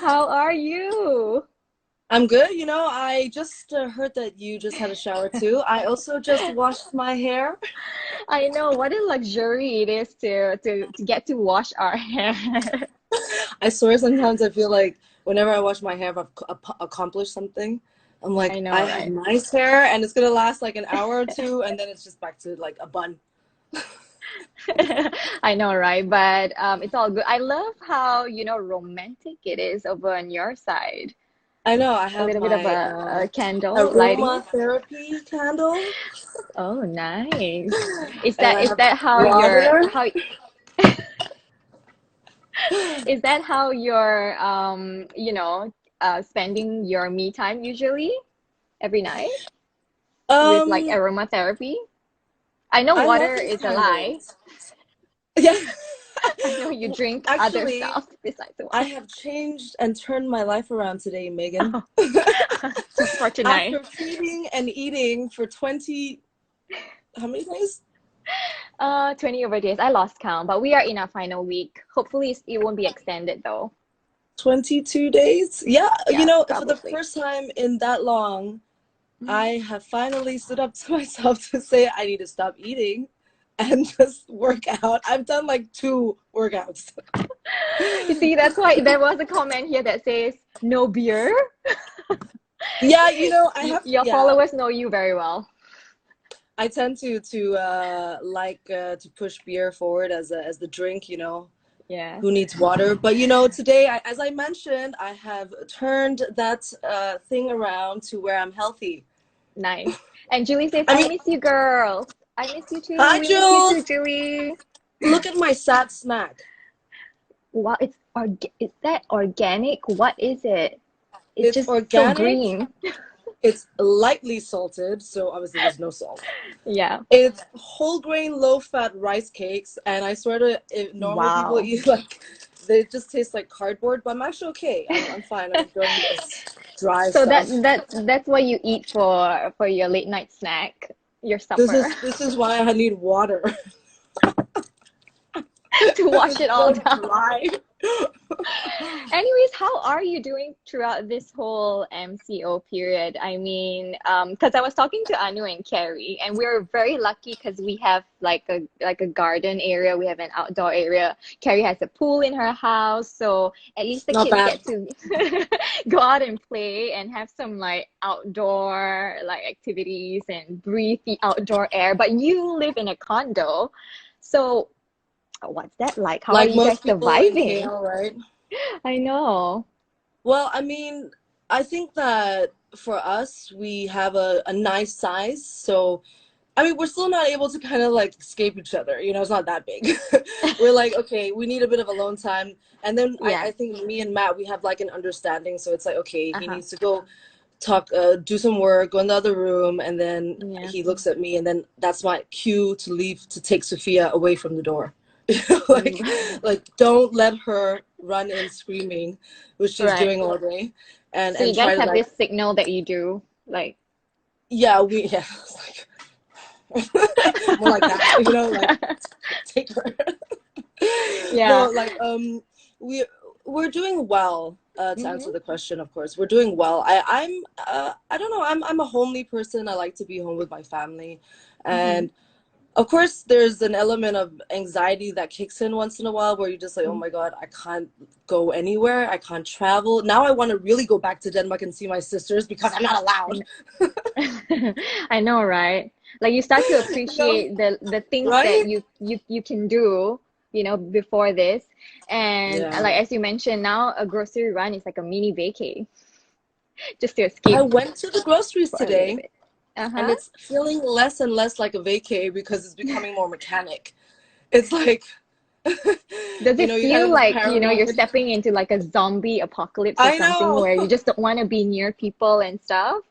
How are you? I'm good. I just heard that you just had a shower too. I also just washed my hair. I know what a luxury it is to get to wash our hair. I swear sometimes I feel like whenever I wash my hair, I've accomplished something. I'm I like, know, I have right? nice hair and it's gonna last like an hour or two, and then it's just back to like a bun. I know, right? But it's all good. I love how, romantic it is over on your side. I know I A have little bit of my a candle lighting. aromatherapy candle, Oh, nice. Is and that I is have that how your water. how is that how you're spending your me time usually every night with like Um, aromatherapy? I know I love water these is a lie. candles. Yeah. I know you drink other Actually, stuff besides the I water. have changed and turned my life around today, Megan. Oh, for tonight. After feeding and eating for 20, how many days? 20 over days. I lost count, but we are in our final week. Hopefully, it won't be extended though. 22 days? Yeah, Yeah, for the probably. first time in that long, Mm. I have finally stood up to myself to say I need to stop eating and just work out. I've done like 2 workouts. You see, that's why there was a comment here that says no beer. Yeah, Your followers know you very well. I tend to push beer forward as the drink, Yeah, who needs water. But today, as I mentioned, I have turned that thing around to where I'm healthy. nice. And Julie says, I I mean, miss you, girls. I miss you too. hi We miss you too, Jules. Julie. Look at my sad snack. Wow, is that organic? What is it? It's It's just so organic. green. It's lightly salted, so obviously there's no salt. Yeah. It's whole grain, low fat rice cakes, and I swear to, if normal people Wow. eat like, they just taste like cardboard. But I'm actually okay. I'm fine. I'm enjoying this dry So that stuff. that's what you eat for your late night snack, your This supper, is this is why I need water. to wash it It's all so down. dry. Anyways, how are you doing throughout this whole MCO period? I mean, because I was talking to Anu and Carrie, and we're very lucky because we have like a garden area, we have an outdoor area. Carrie has a pool in her house, so at least the Not kids bad. get to go out and play and have some like outdoor like activities and breathe the outdoor air. But you live in a condo, so what's that like? How are Like you guys most people in surviving? KL, right? I know. Well, I mean, I think that for us, we have a nice size. So, I mean, we're still not able to kind of like escape each other. It's not that big. We're like, okay, we need a bit of alone time. And then I Yeah. think me and Matt, we have like an understanding. So it's like, okay, he Uh-huh. needs to go talk, do some work, go in the other room. And then Yeah. he looks at me, and then that's my cue to leave to take Sophia away from the door. like Mm. like don't let her run in screaming, which she's Right. doing all day, and So you and guys try to have like, this signal that you do, like, yeah, it's like more like that, like take her. yeah. No, like we we're doing well, to answer Hmm. the question. Of course we're doing well. I don't know, I'm a homely person. I like to be home with my family, Hmm. and of course there's an element of anxiety that kicks in once in a while, where you're just like, oh my god, I can't go anywhere, I can't travel. Now I want to really go back to Denmark and see my sisters because I'm not allowed. I know, right? Like you start to you know appreciate the things that right. you can do, before this. And Yeah, like as you mentioned, now a grocery run is like a mini vacay just to I escape went to the groceries for a little today, bit. and Uh-huh. it's feeling less and less like a vacay because it's becoming more mechanic. It's like Does it you kind feel of get like, you're paranoid. stepping into like a zombie apocalypse or I something know. where you just don't want to be near people and stuff?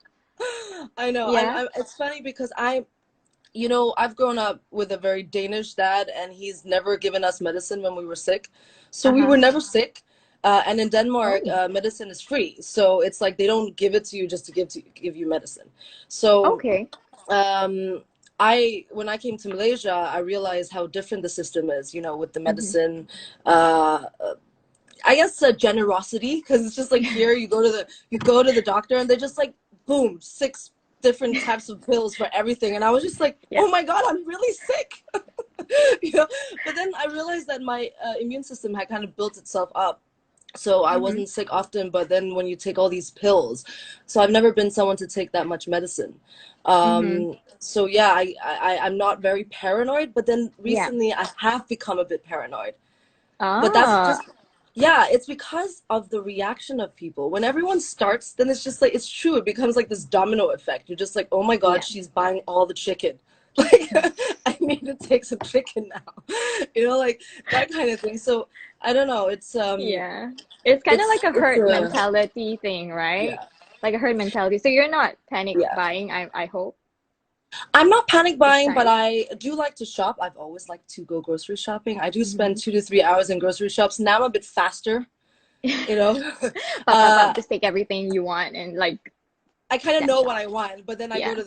I know. Yeah. It's funny because I've grown up with a very Danish dad, and he's never given us medicine when we were sick. So we Uh-huh. were never sick. And in Denmark, Oh, medicine is free. So it's like they don't give it to you just to give you medicine. So okay. um, when I came to Malaysia, I realized how different the system is, with the Hmm. medicine. Uh, I guess generosity, because it's just like here you go to the doctor and they're just like boom, 6 different types of pills for everything, and I was just like, Yeah. oh my god, I'm really sick. You know, but then I realized that my immune system had kind of built itself up, so I Mm-hmm. wasn't sick often. But then when you take all these pills, so I've never been someone to take that much medicine. Mm-hmm. So yeah, I'm not very paranoid, but then Yeah. recently I have become a bit paranoid. But that's Ah. just, yeah, it's because of the reaction of people. When everyone starts, then it's just like, it's true. It becomes like this domino effect. You're just like, oh my God, Yeah. she's buying all the chicken. Like, I need to take some chicken now. You know, like that kind of thing. So I don't know. Yeah. It's kind of like a It's herd a, mentality thing, right? yeah, Like a herd mentality. So you're not panic yeah. buying, I hope, I'm not panic this buying, but time. I do like to shop. I've always liked to go grocery shopping. I do spend Mm-hmm. 2 to 3 hours in grocery shops. Now I'm a bit faster, you know. Pop, pop, uh, pop, just take everything you want and like I kind of know what snapshot. I want, but then I go Yeah. to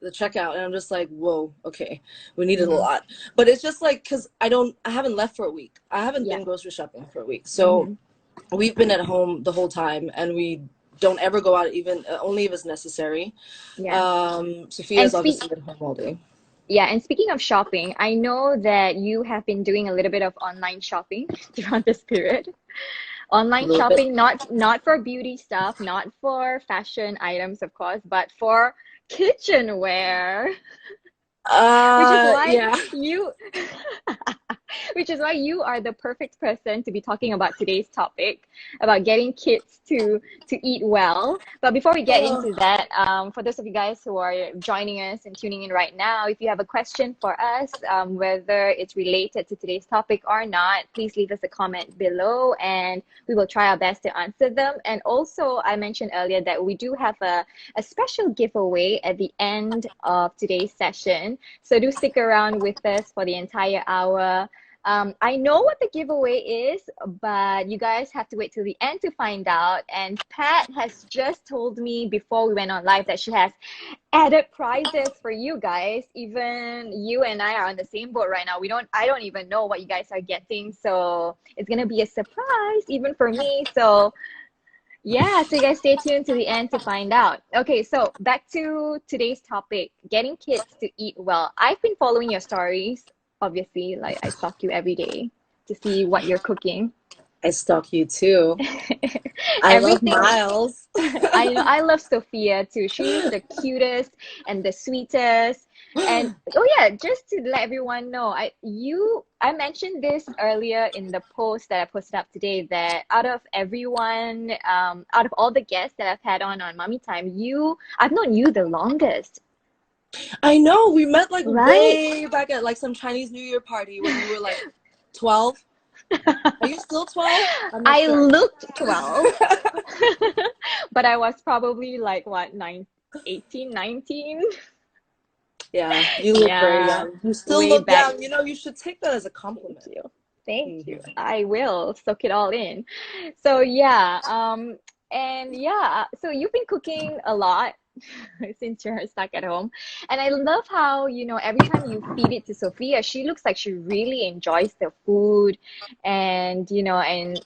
the checkout and I'm just like, whoa, okay, we needed a Mm-hmm. lot. But it's just like, because I haven't left for a week. I haven't Yeah. been grocery shopping for a week, so Mm-hmm. we've been at home the whole time, and we don't ever go out, even only if it's necessary. Yeah. And Sophia's speak obviously at home all day. Yeah, and speaking of shopping, I know that you have been doing a little bit of online shopping throughout this period. A Online little bit. shopping, not for beauty stuff, not for fashion items, of course, but for kitchenware, which is why Yeah. you which is why you are the perfect person to be talking about today's topic about getting kids to eat well. But before we get Oh, into that, for those of you guys who are joining us and tuning in right now, if you have a question for us, whether it's related to today's topic or not, please leave us a comment below and we will try our best to answer them. And also, I mentioned earlier that we do have a special giveaway at the end of today's session. So do stick around with us for the entire hour. I know what the giveaway is, but you guys have to wait till the end to find out. And Pat has just told me before we went on live that she has added prizes for you guys. Even you and I are on the same boat right now. I don't even know what you guys are getting. So it's gonna be a surprise even for me. So yeah, so you guys stay tuned to the end to find out. Okay, so back to today's topic, getting kids to eat well. I've been following your stories, obviously, like I stalk you every day to see what you're cooking. I stalk you too. I love Everything. Miles. I know I love Sophia too. She's the cutest and the sweetest. And oh yeah, just to let everyone know, I mentioned this earlier in the post that I posted up today that out of everyone, out of all the guests that I've had on Mommy Time, I've known you the longest, I know, we met like right? way back at like some Chinese New Year party when you were like 12. Are you still 12? I'm not I sure. looked 12, but I was probably like what, 18, 19? Yeah, you look very Yeah, young. You still way look back. young. You know, you should take that as a Thank compliment. you. Thank you. Hmm. I will soak it all in. So yeah, and yeah, so you've been cooking a lot since you're stuck at home. And I love how, every time you feed it to Sophia, she looks like she really enjoys the food and,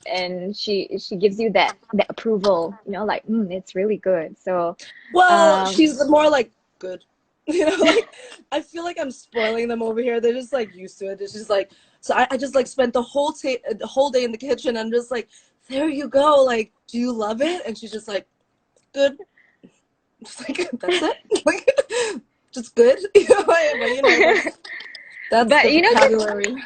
and she gives you that approval, like, it's really good. So, Well, um, she's more like good. You know, like I feel like I'm spoiling them over here. They're just like used to it. It's just like, so I just like spent the whole day in the kitchen and just like, there you go. Like, do you love it? And she's just like, good. Just like, that's it. Like, just good. You know, but you know, that's but the just vocabulary.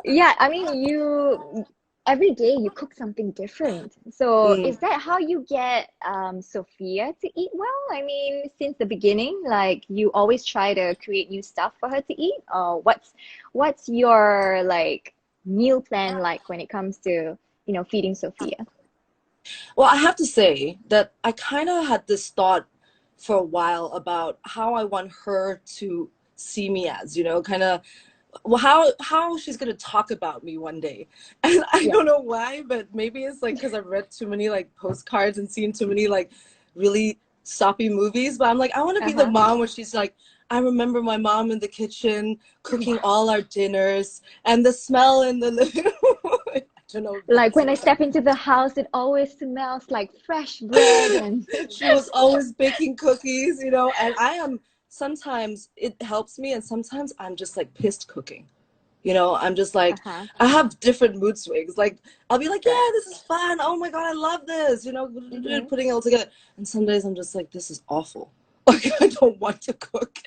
yeah, I mean, every day you cook something different. So Mm. is that how you get Sophia to eat well? I mean, since the beginning, like you always try to create new stuff for her to eat? Or what's your like meal plan like when it comes to, feeding Sophia? Well, I have to say that I kind of had this thought for a while about how I want her to see me as, you know, kind of, well, how she's gonna talk about me one day. And I Yeah. don't know why, but maybe it's like because I've read too many like postcards and seen too many like really soppy movies. But I'm like, I want to be the Uh-huh. mom where she's like, I remember my mom in the kitchen cooking all our dinners and the smell in the living room. to know at the Like when I same time. step into the house, it always smells like fresh bread and She was always baking cookies, you know, and I am sometimes it helps me, and sometimes I'm just like pissed cooking. You know, I'm just like, uh-huh. I have different mood swings. Like, I'll be like, yeah, Right. this is fun. Oh my God, I love this. You know, Mm-hmm. putting it all together. And some days I'm just like, this is awful. Like, I don't want to cook.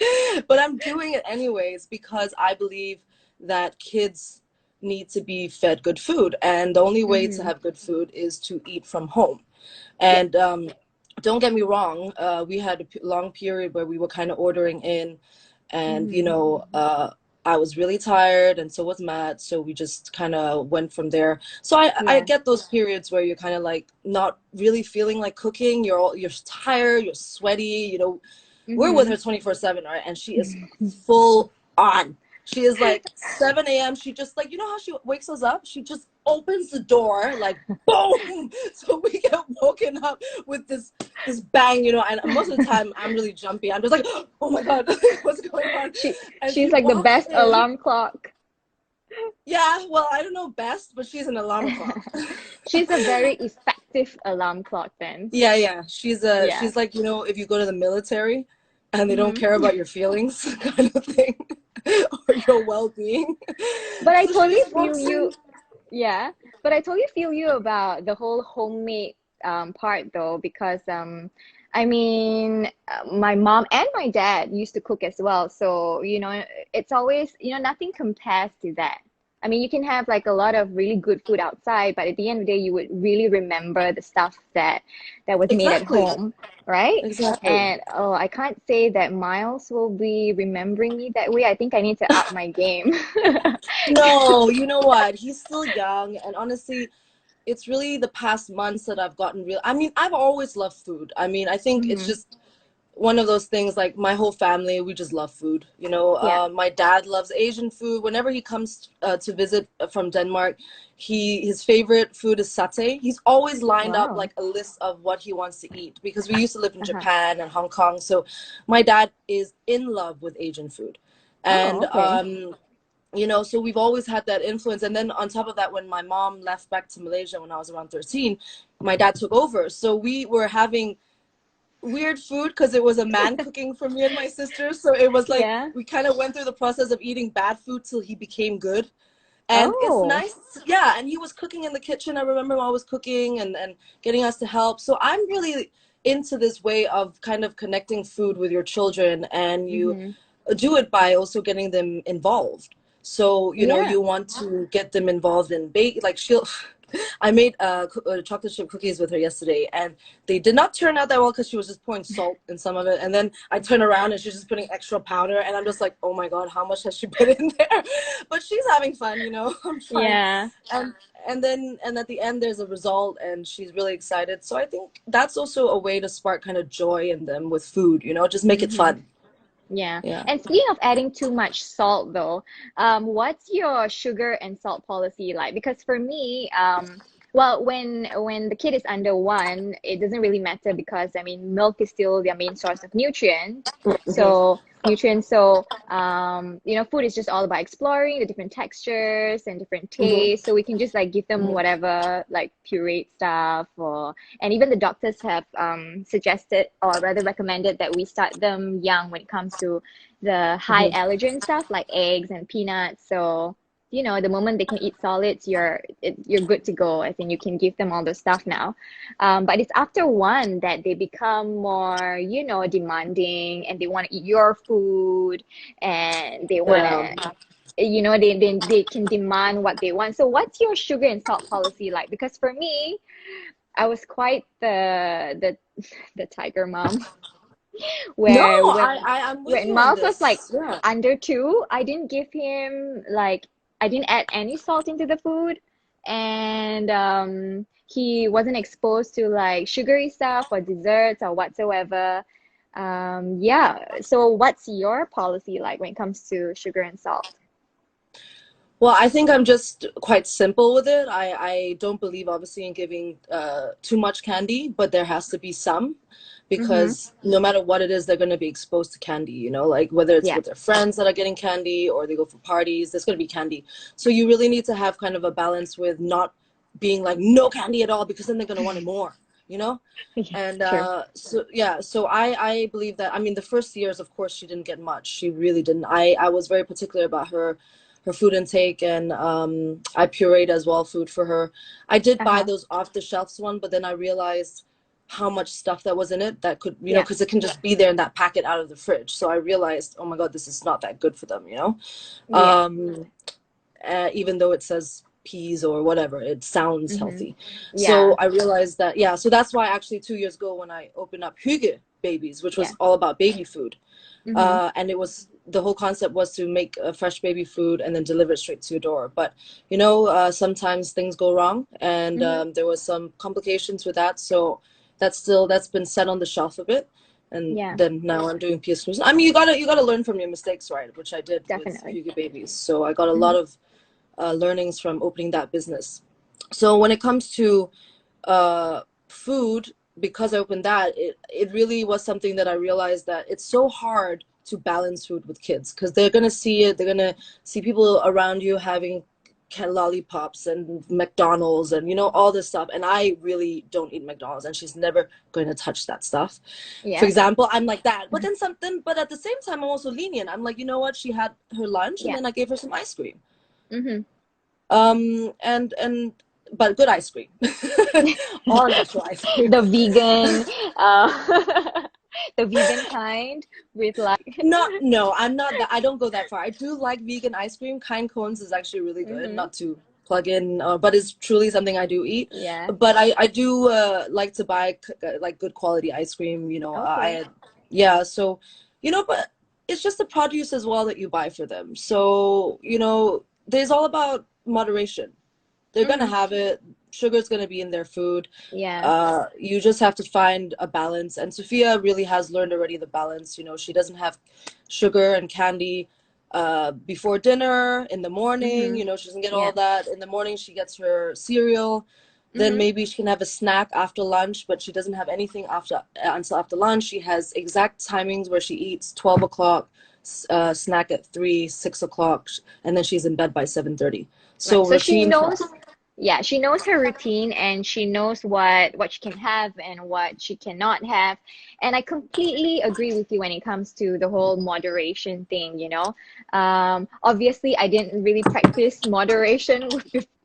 But I'm doing it anyways because I believe that kids need to be fed good food. And the only way to Mm-hmm. have good food is to eat from home. Yeah. And don't get me wrong, we had a long period where we were kind of ordering in, and you Mm-hmm. know, I was really tired, and so was Matt. So we just kind of went from there. So I Yeah. get those periods where you're kind of like not really feeling like cooking. You're tired, you're sweaty. You know, we're with Mm-hmm. her 24/7, right? And she is full on. She is like 7 a.m. She just like, you know how she wakes us up? She just opens the door like boom. So we get woken up with this bang, you know, and most of the time I'm really jumpy. I'm just like, oh my God, what's going on? And She's she like the walks best in. alarm clock. Yeah, well, I don't know best, but she's an alarm clock. She's a very effective alarm clock then. Yeah, yeah. Yeah. She's like, you know, if you go to the military and they don't Mm-hmm. care about your feelings kind of thing or your well-being. But I So she totally just feel walks in. you. Yeah, but I totally feel you about the whole homemade part though, because I mean, my mom and my dad used to cook as well. So, it's always, nothing compares to that. I mean, you can have like a lot of really good food outside, but at the end of the day, you would really remember the stuff that was made at Exactly. home, right? Exactly. And oh, I can't say that Miles will be remembering me that way. I think I need to up my game. No, you know what? He's still young, and honestly, it's really the past months that I've gotten real. I mean, I've always loved food. I mean, I think it's Hmm. just one of those things, like my whole family, we just love food. You know, Yeah. my dad loves Asian food. Whenever he comes to visit from Denmark, his favorite food is satay. He's always lined up Wow. like a list of what he wants to eat because we used to live in Uh-huh. Japan and Hong Kong. So my dad is in love with Asian food. Oh, And okay. you know, so we've always had that influence. And then on top of that, when my mom left back to Malaysia when I was around 13, my dad took over. So we were having weird food because it was a man cooking for me and my sister. So it was like Yeah. we kind of went through the process of eating bad food till he became good. And it's Oh. nice. Yeah. And he was cooking in the kitchen. I remember him always cooking and getting us to help. So I'm really into this way of kind of connecting food with your children, and you Mm-hmm. do it by also getting them involved. So, you know, Yeah. you want to get them involved in bake. Like I made chocolate chip cookies with her yesterday, and they did not turn out that well because she was just pouring salt in some of it. And then I turn around and she's just putting extra powder, and I'm just like, oh my God, how much has she put in there? But she's having fun, you know. I'm trying, Yeah. and and at the end there's a result, and she's really excited. So I think that's also a way to spark kind of joy in them with food, you know, just make it Mm-hmm. fun. Yeah. Yeah. And speaking of adding too much salt though, what's your sugar and salt policy like? Because for me, well, when the kid is under one, it doesn't really matter because I mean milk is still their main source of nutrient. Mhm. So nutrients. So food is just all about exploring the different textures and different Mhm. tastes. So we can just like give them Mhm. whatever like pureed stuff or and even the doctors have suggested or rather recommended that we start them young when it comes to the high Mhm. allergen stuff like eggs and peanuts. So, the moment they can eat solids, you're good to go. I think you can give them all the stuff now. But it's after one that they become more, demanding and they want to eat your food and they want Yeah. to they can demand what they want. So what's your sugar and salt policy like? Because for me, I was quite the tiger mom No, where I'm with when you on Miles was like this. Yeah. under two, I didn't give him like I didn't add any salt into the food, and he wasn't exposed to like sugary stuff or desserts or whatsoever. Yeah. So what's your policy like when it comes to sugar and salt? Well, I think I'm just quite simple with it. I don't believe, obviously, in giving too much candy, but there has to be some Mm-hmm. because no matter what it is, they're going to be exposed to candy, you know, like whether it's Yeah. with their friends that are getting candy or they go for parties, there's going to be candy. So you really need to have kind of a balance with not being like no candy at all, because then they're gonna want it more, you know. Yeah, And true. so I believe that, I mean, the first years, of course, she didn't get much. She really didn't. I was very particular about her food intake, and I pureed as well food for her. I did buy Uh-huh. those off the shelves one, but then I realized how much stuff that was in it that could, you know, Yeah. because it can just be there in that packet out of the fridge. So I realized, oh my God, this is not that good for them, you know. Yeah. Um, Even though it says peas or whatever, it sounds Mm-hmm. healthy. So Yeah. I realized that, yeah, so that's why actually 2 years ago when I opened up Hüge Babies, which Yeah. was all about baby food, Mm-hmm. and it was, the whole concept was to make fresh baby food and then deliver it straight to your door. But you know, sometimes things go wrong, and Mm-hmm. there was some complications with that. So that's been set on the shelf a bit. And Yeah, then now I'm doing PS Cruise. I mean, you gotta learn from your mistakes, right? Which I did with definitely. Hüge Babies. So I got a Mm-hmm. lot of learnings from opening that business. So when it comes to food, because I opened that, it really was something that I realized that it's so hard to balance food with kids, because they're gonna see it, they're gonna see people around you having lollipops and McDonald's and, you know, all this stuff, and I really don't eat McDonald's, and she's never going to touch that stuff. For Yeah. example, I'm like that, but then something, but at the same time I'm also lenient. I'm like, you know what, she had her lunch, and Yeah. then I gave her some ice cream. Mm-hmm. And but good ice cream. All natural ice cream. The vegan, the vegan kind with like, Not, no, I'm not that, I don't go that far. I do like vegan ice cream. Kind cones is actually really good, mm-hmm. not to plug in, but it's truly something I do eat. Yeah. But I do like to buy like good quality ice cream, you know. Okay. Yeah, so, you know, but it's just the produce as well that you buy for them. So, you know, there's all about moderation. They're gonna Mm-hmm. have it. Sugar's gonna be in their food. Yeah. You just have to find a balance. And Sophia really has learned already the balance. You know, she doesn't have sugar and candy before dinner, in the morning. Mm-hmm. You know, she doesn't get all Yeah. that. In the morning, she gets her cereal. Then Mm-hmm. maybe she can have a snack after lunch, but she doesn't have anything after until after lunch. She has exact timings where she eats 12 o'clock, snack at 3, 6 o'clock, and then she's in bed by 7:30. Right. So So she routine for knows, us. yeah, she knows her routine and she knows what she can have and what she cannot have. And I completely agree with you when it comes to the whole moderation thing, you know. Obviously I didn't really practice moderation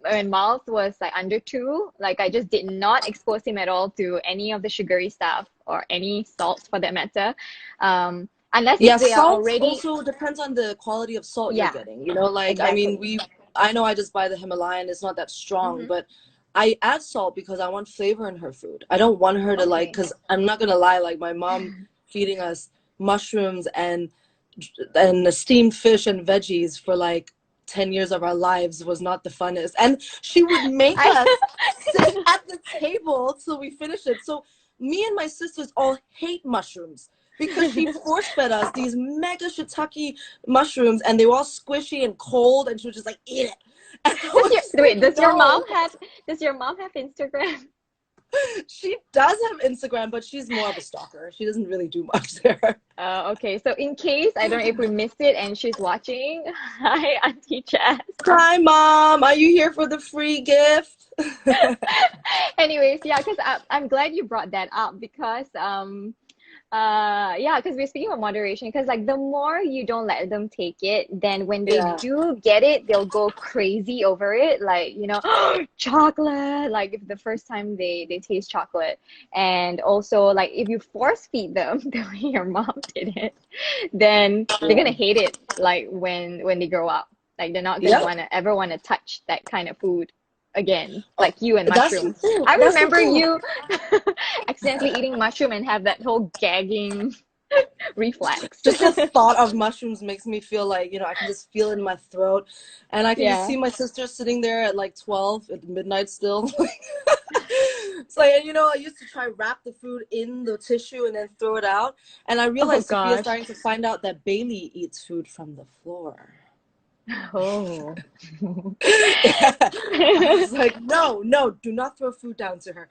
when Miles was like under 2. Like I just did not expose him at all to any of the sugary stuff or any salt for that matter. Unless if Yeah, they are salt already, also depends on the quality of salt you're yeah, getting. You know, like, I mean, exactly. I know I just buy the Himalayan, it's not that strong, Mm-hmm. but I add salt because I want flavor in her food. I don't want her to, like, Okay. because I'm not gonna lie, like my mom feeding us mushrooms and steamed fish and veggies for like 10 years of our lives was not the funnest. And she would make I us sit at the table till we finish it. So me and my sisters all hate mushrooms because she force fed us these mega shiitake mushrooms, and they were all squishy and cold, and she was just like, eat it. And I Does was your just like, wait, no. does your mom have Instagram? She does have Instagram, but she's more of a stalker. She doesn't really do much there. Okay. So in case I don't know if we missed it and she's watching, hi Auntie Jess. Hi, Mom. Are you here for the free gift? Anyways, yeah, because I'm glad you brought that up because yeah, because we're speaking about moderation, because like the more you don't let them take it, then when they Yeah. do get it, they'll go crazy over it, like, you know, chocolate, like if the first time they taste chocolate. And also like if you force feed them the way your mom did it, then they're Yeah. gonna hate it like when they grow up. Like they're not gonna Yep. wanna ever wanna touch that kind of food again, Oh, like you and that's the mushrooms. thing. I That's the remember thing. you accidentally eating mushroom and have that whole gagging reflex. Just the thought of mushrooms makes me feel like, you know, I can just feel it in my throat. And I can just Yeah. see my sister sitting there at like 12 at midnight still. It's like, and you know, I used to try wrap the food in the tissue and then throw it out. And I Oh realized Sophia's gosh. starting to find out that Bailey eats food from the floor. Oh. I was like, no, no, do not throw food down to her.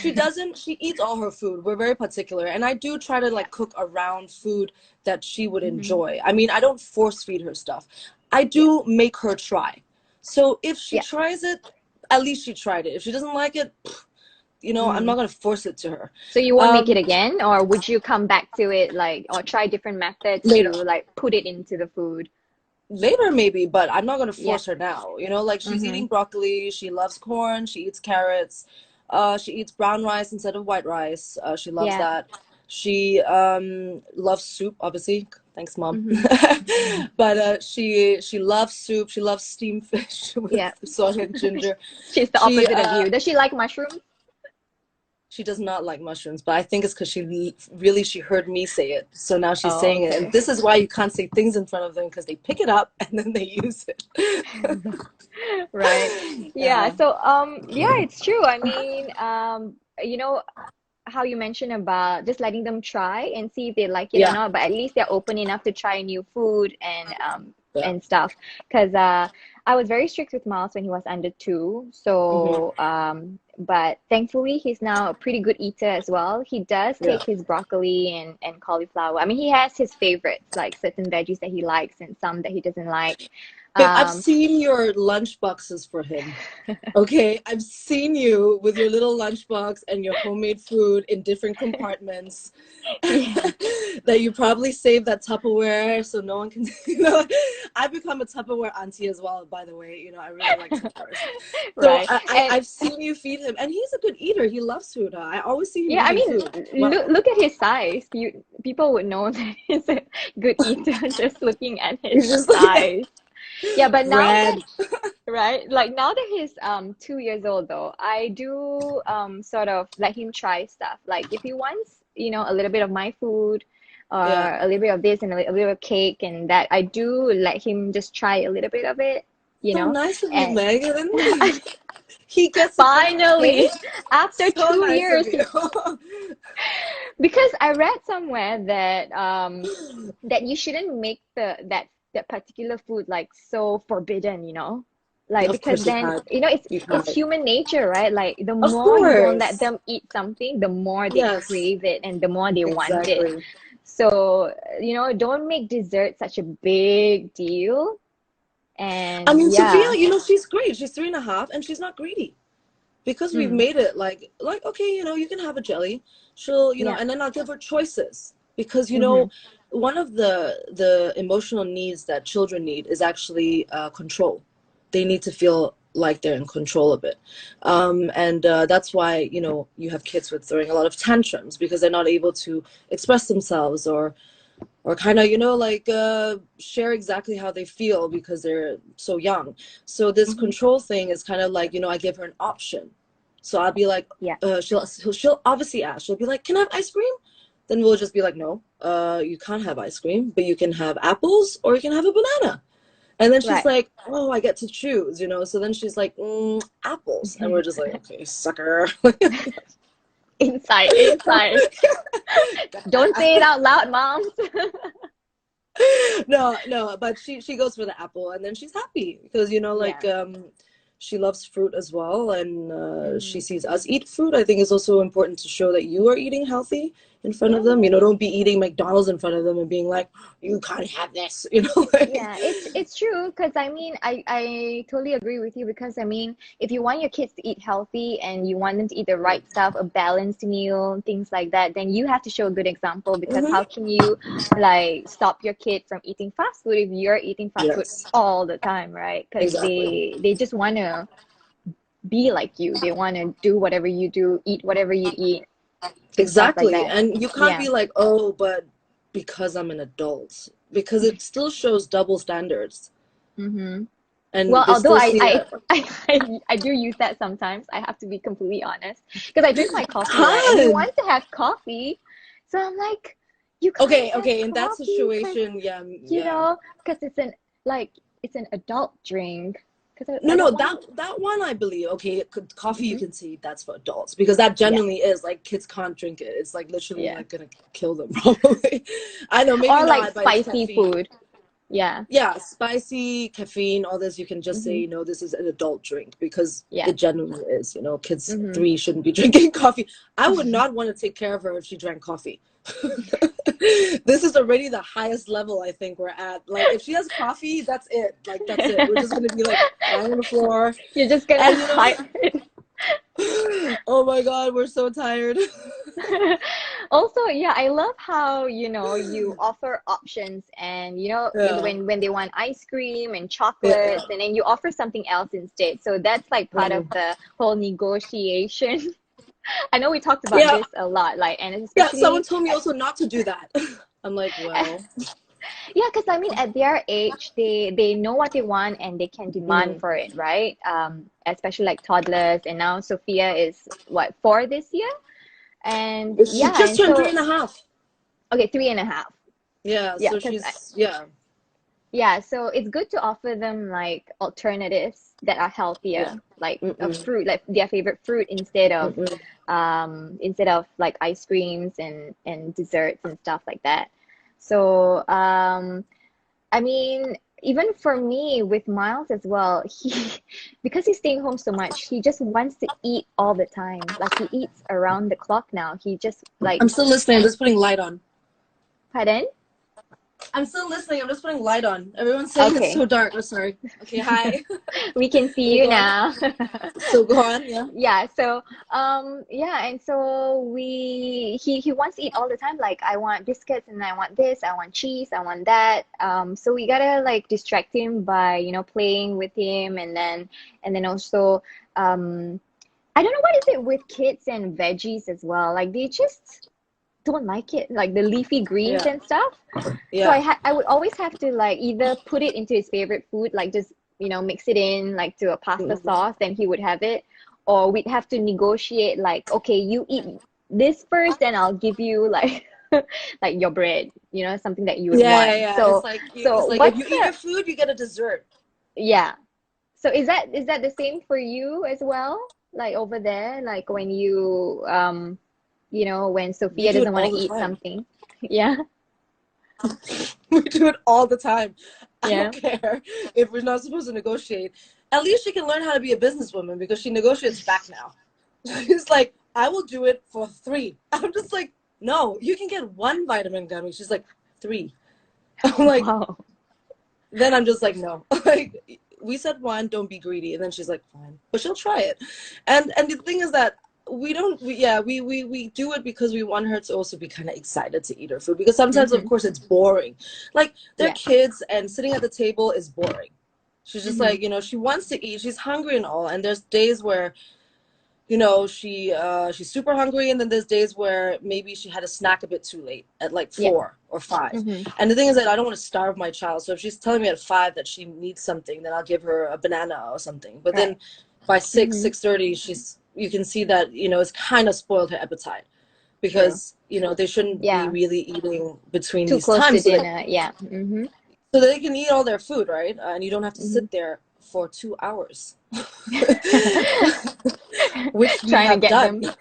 She doesn't, she eats all her food. We're very particular. And I do try to Yeah. like cook around food that she would Hmm. enjoy. I mean, I don't force feed her stuff. I Yeah. do make her try. So if she Yeah. tries it, at least she tried it. If she doesn't like it, you know, I'm Mm. not gonna force it to her. So you won't make it Um, again, or would you come back to it like, or try different methods to later, like put it into the food? later maybe, but I'm not gonna Yeah. force her now. You know, like she's Mm-hmm. eating broccoli. She loves corn. She eats carrots. She eats brown rice instead of white rice. She loves Yeah. that. She loves soup, obviously. Thanks, mom. Mm-hmm. Mm-hmm. But she loves soup. She loves steamed fish with Yeah. soy and ginger. She's the She opposite of you. Does she like mushrooms? She does not like mushrooms, but I think it's because she heard me say it, so now she's Oh, saying it. And okay. this is why you can't say things in front of them, because they pick it up and then they use it. Right. Yeah. Yeah, So, yeah, it's true. I mean, you know, how you mentioned about just letting them try and see if they like it or yeah, not, but at least they're open enough to try new food yeah. and stuff. Because I was very strict with Miles when he was under 2. Hmm. So but thankfully he's now a pretty good eater as well. He does Yeah. take his broccoli and cauliflower. I mean, he has his favorites, like certain veggies that he likes and some that he doesn't like. Babe, I've Um, seen your lunch boxes for him. Okay, I've seen you with your little lunchbox and your homemade food in different compartments. yeah. That you probably save that Tupperware so no one can, you know. I've become a Tupperware auntie as well, by the way. You know, I really like Tupperwares. So Right. I And I've seen you feed him, and he's a good eater. He loves food. I always see him yeah, I eating mean, food. Wow. look at his size. You people would know that he's a good eater just looking at his He's just like size. Yeah, but now that red. right, like now that he's 2 years old though, I do sort of let him try stuff. Like if he wants, a little bit of my food or Yeah. a little bit of this and a little bit of cake and that, I do let him just try a little bit of it, you So know. nice of you, And Megan. He gets it for free. finally, after So two nice of years, you. because I read somewhere that that you shouldn't make that particular food like so forbidden, like Of because course you then can't. it's You it's can't. human nature, right? Like the Of more you don't let course. them eat something, the more they Yes. crave it and the more they want it. Exactly. So, don't make dessert such a big deal. I And mean, Sophia, yeah, she's great. She's 3.5, and she's not greedy because we've mm, made it like okay, you can have a jelly. She'll, yeah, and then I'll give her choices because mm-hmm, one of the emotional needs that children need is actually control. They need to feel like they're in control of it, and that's why you have kids with throwing a lot of tantrums because they're not able to express themselves or kind of like share exactly how they feel because they're so young. So this mm-hmm, control thing is kind of like I give her an option. So I'll be like, yeah, she'll obviously ask, she'll be like, can I have ice cream? Then we'll just be like, no, you can't have ice cream, but you can have apples or you can have a banana. And then she's right. like, oh, I get to choose. So then she's like, apples. And we're just like, okay, sucker. Inside, inside. Don't say it out loud, moms. No, but she goes for the apple, and then she's happy because Yeah. she loves fruit as well, and she Hmm. sees us eat fruit. I think it's also important to show that you are eating healthy in front Yeah, of them. yeah. Don't be eating McDonald's in front of them and being like, you can't have this. Like, Yeah, it's true because I mean I totally agree with you because I mean if you want your kids to eat healthy and you want them to eat the right stuff, a balanced meal, things like that, then you have to show a good example because how hmm can you like stop your kid from eating fast food if you're eating fast food yes, all the time, right? Because exactly. they just want to be like you. They want to do whatever you do, eat whatever you eat and stuff like Exactly. that. And you can't Yeah. be like, oh, but because I'm an adult, because it still shows double standards. Mm-hmm. And Well, they although still see it. I do use that sometimes. I have to be completely honest because I drink my coffee, right? And he Hun! wants to have coffee, so I'm like, you can't Okay, have okay, in that coffee because situation, yeah, you yeah. know because it's an adult drink. Because No, I no, don't want. that one I believe. Okay, coffee you Hmm. can see that's for adults because that Yeah, genuinely is like kids can't drink it. It's like literally yeah, like gonna kill them probably. I know, maybe or like not, but it's spicy caffeine. food. Yeah, Yeah, spicy, caffeine, all this. You can just mm-hmm. say no. This is an adult drink because Yeah, it genuinely is. Kids mm-hmm. 3 shouldn't be drinking coffee. I would not want to take care of her if she drank coffee. This is already the highest level I think we're at. Like if she has coffee, that's it. Like that's it. We're just gonna be like lying on the floor. You're just gonna And you know, hide. oh my God, we're so tired. Also, yeah, I love how, you offer options and, Yeah. when they want ice cream and Yeah. chocolates, and then you offer something else instead. So that's like part of Mm. the whole negotiation. I know we talked about Yeah. this a lot, like, and Yeah. Someone especially, told me also not to do that. I'm like, well, yeah, because I mean, at their age, they know what they want and they can demand mm. for it, right? Especially like toddlers, and now Sophia is what, 4 this year? And She yeah, just and turned three so, and a half. okay, 3.5. Yeah. Yeah, So because she's, yeah. yeah, so it's good to offer them like alternatives that are Yeah. healthier, like a Mm-mm. fruit, like their favorite fruit, Mm-mm. instead of like ice creams and desserts and stuff like that. So I mean, even for me with Miles as well, he because he's staying home so much, he just wants to eat all the time. Like he eats around the clock now. He just like, I'm still listening. I'm just putting light on. pardon? I'm still listening. I'm just putting light on. Everyone's saying it's Okay, so dark. Oh, sorry. Okay, hi. we can see Okay, you go on. now. So go on. Yeah. Yeah, so yeah, and so he wants to eat all the time. Like, I want biscuits and I want this, I want cheese, I want that. So we gotta like distract him by, playing with him, and then also I don't know what is it with kids and veggies as well. Like they just don't like it, like the leafy greens Yeah. and stuff. So Yeah. I would always have to like either put it into his favorite food, like just, mix it in like to a pasta Mm-mm. sauce, then he would have it. Or we'd have to negotiate like, okay, you eat this first, then I'll give you like like your bread, something that you would Yeah, yeah, want. yeah. So It's so like if what's you eat the your food, you get a dessert. yeah. So is that the same for you as well? Like over there, like when when We Sophia do it doesn't want all to the eat time. something. Yeah. We do it all the time. I Yeah. don't care if we're not supposed to negotiate. At least she can learn how to be a businesswoman because she negotiates back now. She's like, I will do it for 3. I'm just like, no, you can get 1 vitamin gummy. She's like, 3. I'm like, Wow. then I'm just like, no. Like we said 1, don't be greedy. And then she's like, fine. But she'll try it. And the thing is that we don't we do it because we want her to also be kind of excited to eat her food, because sometimes of Mm-hmm. course it's boring. Like they're Yeah. kids and sitting at the table is boring. She's just Mm-hmm. like, she wants to eat, she's hungry and all, and there's days where she's super hungry, and then there's days where maybe she had a snack a bit too late at like Yeah. 4 or 5. Mm-hmm. And the thing is that I don't want to starve my child, so if she's telling me at 5 that she needs something, then I'll give her a banana or something. But then Right. by 6 Mm-hmm. 6:30, you can see that it's kind of spoiled her appetite, True. because they shouldn't be Yeah. really eating between Too these close to times, dinner. Yeah. Mm-hmm. so that they can eat all their food, right? And you don't have to Mm-hmm. sit there for 2 hours. Which we Trying to have get done. them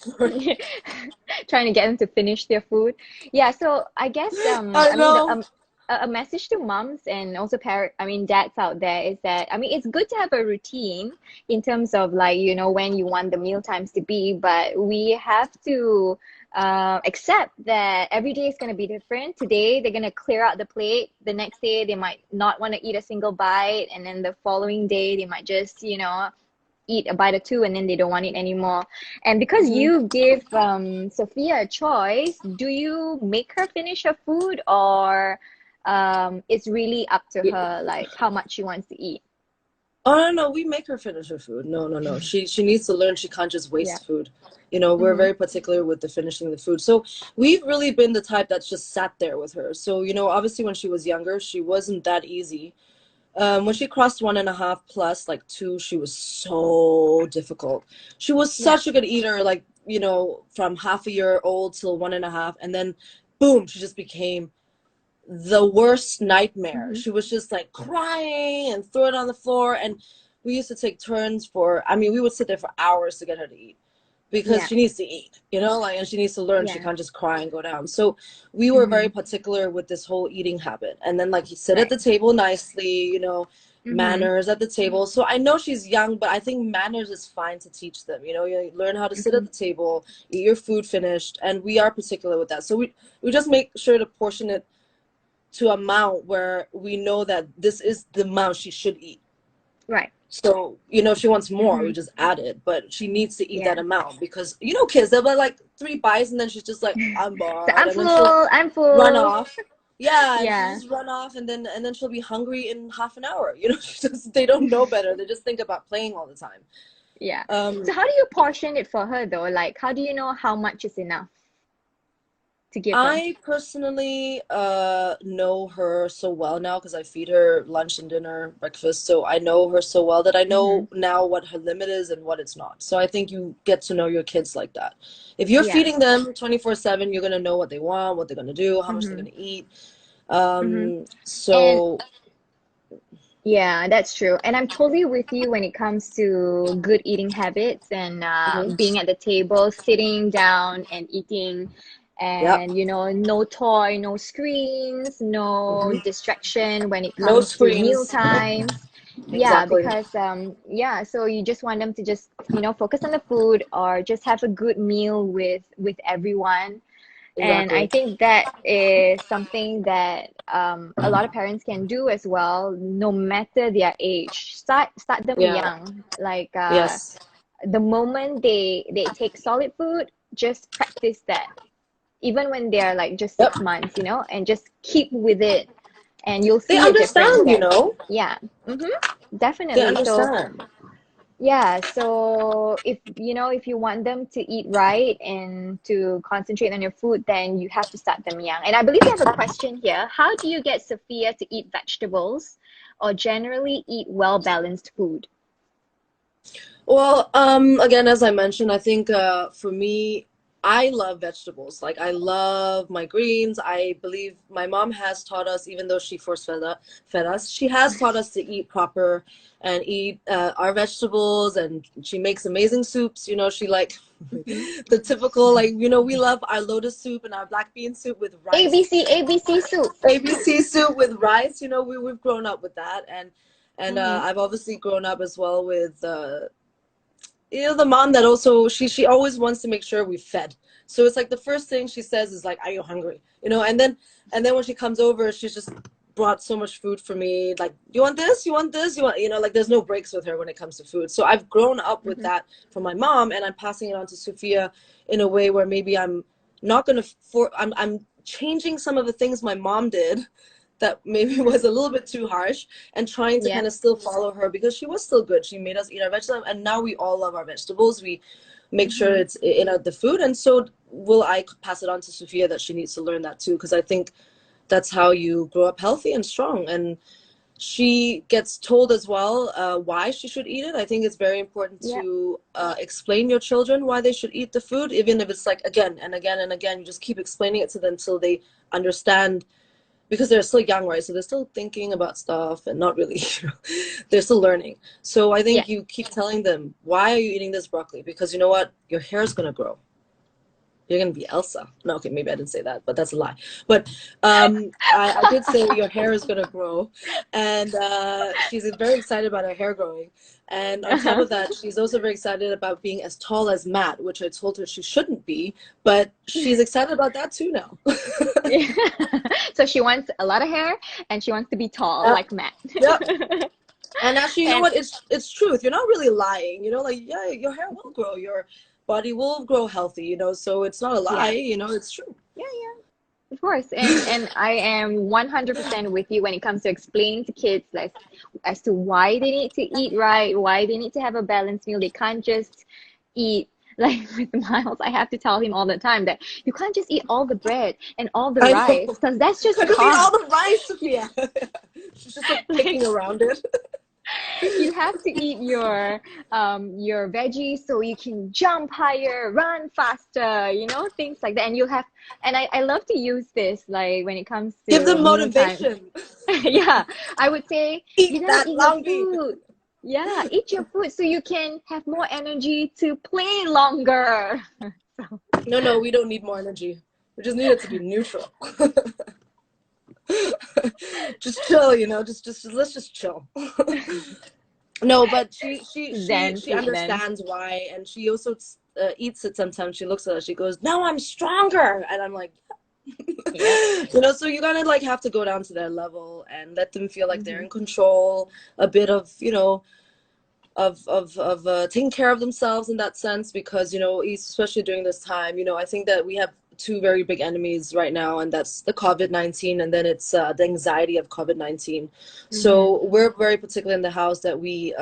trying to get them to finish their food. Yeah, so I guess I I mean know. a message to moms and also dads out there is that, I mean, it's good to have a routine in terms of like, when you want the meal times to be, but we have to accept that every day is going to be different. Today they're going to clear out the plate. The next day they might not want to eat a single bite, and then the following day they might just, eat a bite or two, and then they don't want it anymore. And because Mhm. you give Sophia a choice, do you make her finish her food, or it's really up to her, like how much she wants to eat? Oh no, we make her finish her food. No, no, no. She needs to learn she can't just Yeah. waste food. We're Mm-hmm. very particular with the finishing the food. So we've really been the type that's just sat there with her. So, obviously when she was younger, she wasn't that easy. When she crossed 1.5 plus like 2, she was so difficult. She was Yeah. such a good eater, like, from half a year old till 1.5, and then boom, she just became the worst nightmare. Mm-hmm. She was just like crying and throw it on the floor. And we used to take turns we would sit there for hours to get her to eat, because Yeah. she needs to eat, like, and she needs to learn she Yeah. can't just cry and go down. So we were Mm-hmm. very particular with this whole eating habit. And then, like, you sit at Right. the table nicely, Mm-hmm. manners at the table. So I know she's young, but I think manners is fine to teach them. You know, you learn how to sit at Mm-hmm. the table, eat your food finished, and we are particular with that. So we just make sure to portion it to amount where we know that this is the amount she should eat. Right. So, you know, if she wants more, Mm-hmm. we just add it. But she needs to eat that Yeah. amount because, you know, kids, they'll be like 3 bites and then she's just like, I'm So bored. I'm And then she'll full. I'm run full. off. Yeah, and she'll Yeah. just run off and then she'll be hungry in half an hour. You know, she just, they don't know better. They just think about playing all the time. Yeah. So Um, how do you portion it for her though? Like, how do you know how much is enough to give her? I personally know her so well now because I feed her lunch and dinner, breakfast. So I know her so well that I Mm-hmm. know now what her limit is and what it's not. So I think you get to know your kids like that. If you're Yeah. feeding them 24/7, you're gonna know what they want, what they're gonna do, how much they're Mm-hmm. gonna eat. Mm-hmm. And So yeah, that's true. And I'm totally with you when it comes to good eating habits and mhm. being at the table, sitting down and eating, Yep. and no toy, no screens, no Hmm. distraction when it No comes to meal screens. times. Yeah, Exactly. because yeah, so you just want them to just, focus on the food or just have a good meal with everyone. And I Exactly. think that is something that a lot of parents can do as well, no matter their age. Start them Yeah. young. Like Yes. the moment they take solid food, just practice that. Even when they're like just Yep. 6 months, and just keep with it, and you'll They see a difference. understand, you And know. yeah, mm-hmm, They definitely. So understand. yeah, so if you want them to eat right and to concentrate on your food, then you have to start them young. And I believe we have a question here. How do you get Sophia to eat vegetables or generally eat well-balanced food? Well, again, as I mentioned, I think for me, I love vegetables. Like I love my greens. I believe my mom has taught us, even though she fed us, she has taught us to eat proper and eat our vegetables. And she makes amazing soups. You know, she like Hmm. the typical like we love our lotus soup and our black bean soup with rice. ABC, ABC soup. ABC soup with rice. You know, we've grown up with that, and Hmm. I've obviously grown up as well with the mom that also she always wants to make sure we fed. So it's like the first thing she says is like, "Are you hungry?" And then when she comes over, she's just brought so much food for me. Like, you want this? You want this? You want like there's no breaks with her when it comes to food. So I've grown up with Hmm. that from my mom, and I'm passing it on to Sophia in a way where maybe I'm not gonna for I'm changing some of the things my mom did that maybe Hmm. was a little bit too harsh and trying to Yeah. kind of still follow her because she was still good. She made us eat our vegetables and now we all love our vegetables. We make sure Hmm. it's in the food. And so will I pass it on to Sophia that she needs to learn that too because I think that's how you grow up healthy and strong. And she gets told as well why she should eat it. I think it's very important Yeah. to explain your children why they should eat the food, even if it's like again and again and again. You just keep explaining it to them until they understand because they're still young, right? So they're still thinking about stuff and not really, they're still learning. So I Yeah. think you keep telling them, why are you eating this broccoli? Because you know what? Your hair is going to grow. You're going to be Elsa. No, okay, maybe I didn't say that, but that's a lie. But I did say your hair is going to grow. And she's very excited about her hair growing. And on top Uh-huh. of that, she's also very excited about being as tall as Matt, which I told her she shouldn't be. But she's excited about that too now. Yeah. So she wants a lot of hair and she wants to be tall Yeah. like Matt. Yep. And actually, you know And what? It's truth. You're not really lying. Like yeah, your hair will grow, your body will grow healthy. So it's not a lie. yeah. It's true. Yeah, yeah. Of course, and I am 100% with you when it comes to explaining to kids as to why they need to eat right, why they need to have a balanced meal. They can't just eat like with Miles. I have to tell him all the time that you can't just eat all the bread and all the I know. rice because that's just Could eat all carbs. the rice, Sophia. She's just like Like picking around it. you have to eat your veggies so you can jump higher, run faster, things like that. And I love to use this like when it comes Give to them meal times. motivation. Yeah, I would say you Eat gotta that eat your long bean. food. Yeah, eat your food so you can have more energy to play longer. So No, we don't need more energy. We just need it to be neutral. Just chill, you know, just let's just chill. No, but Zen she food then. understands why, and she also eats it sometimes. She looks at us, she goes, "Now I'm stronger," and I'm like, Yep. you know, so you gotta like have to go down to their level and let them feel like they're Mm-hmm. in control, a bit of, you know, of taking care of themselves in that sense, because you know, especially during this time, you know, I think that we have two very big enemies right now, and that's the COVID-19, and then it's the anxiety of COVID-19. Mm-hmm. So we're very particular in the house that we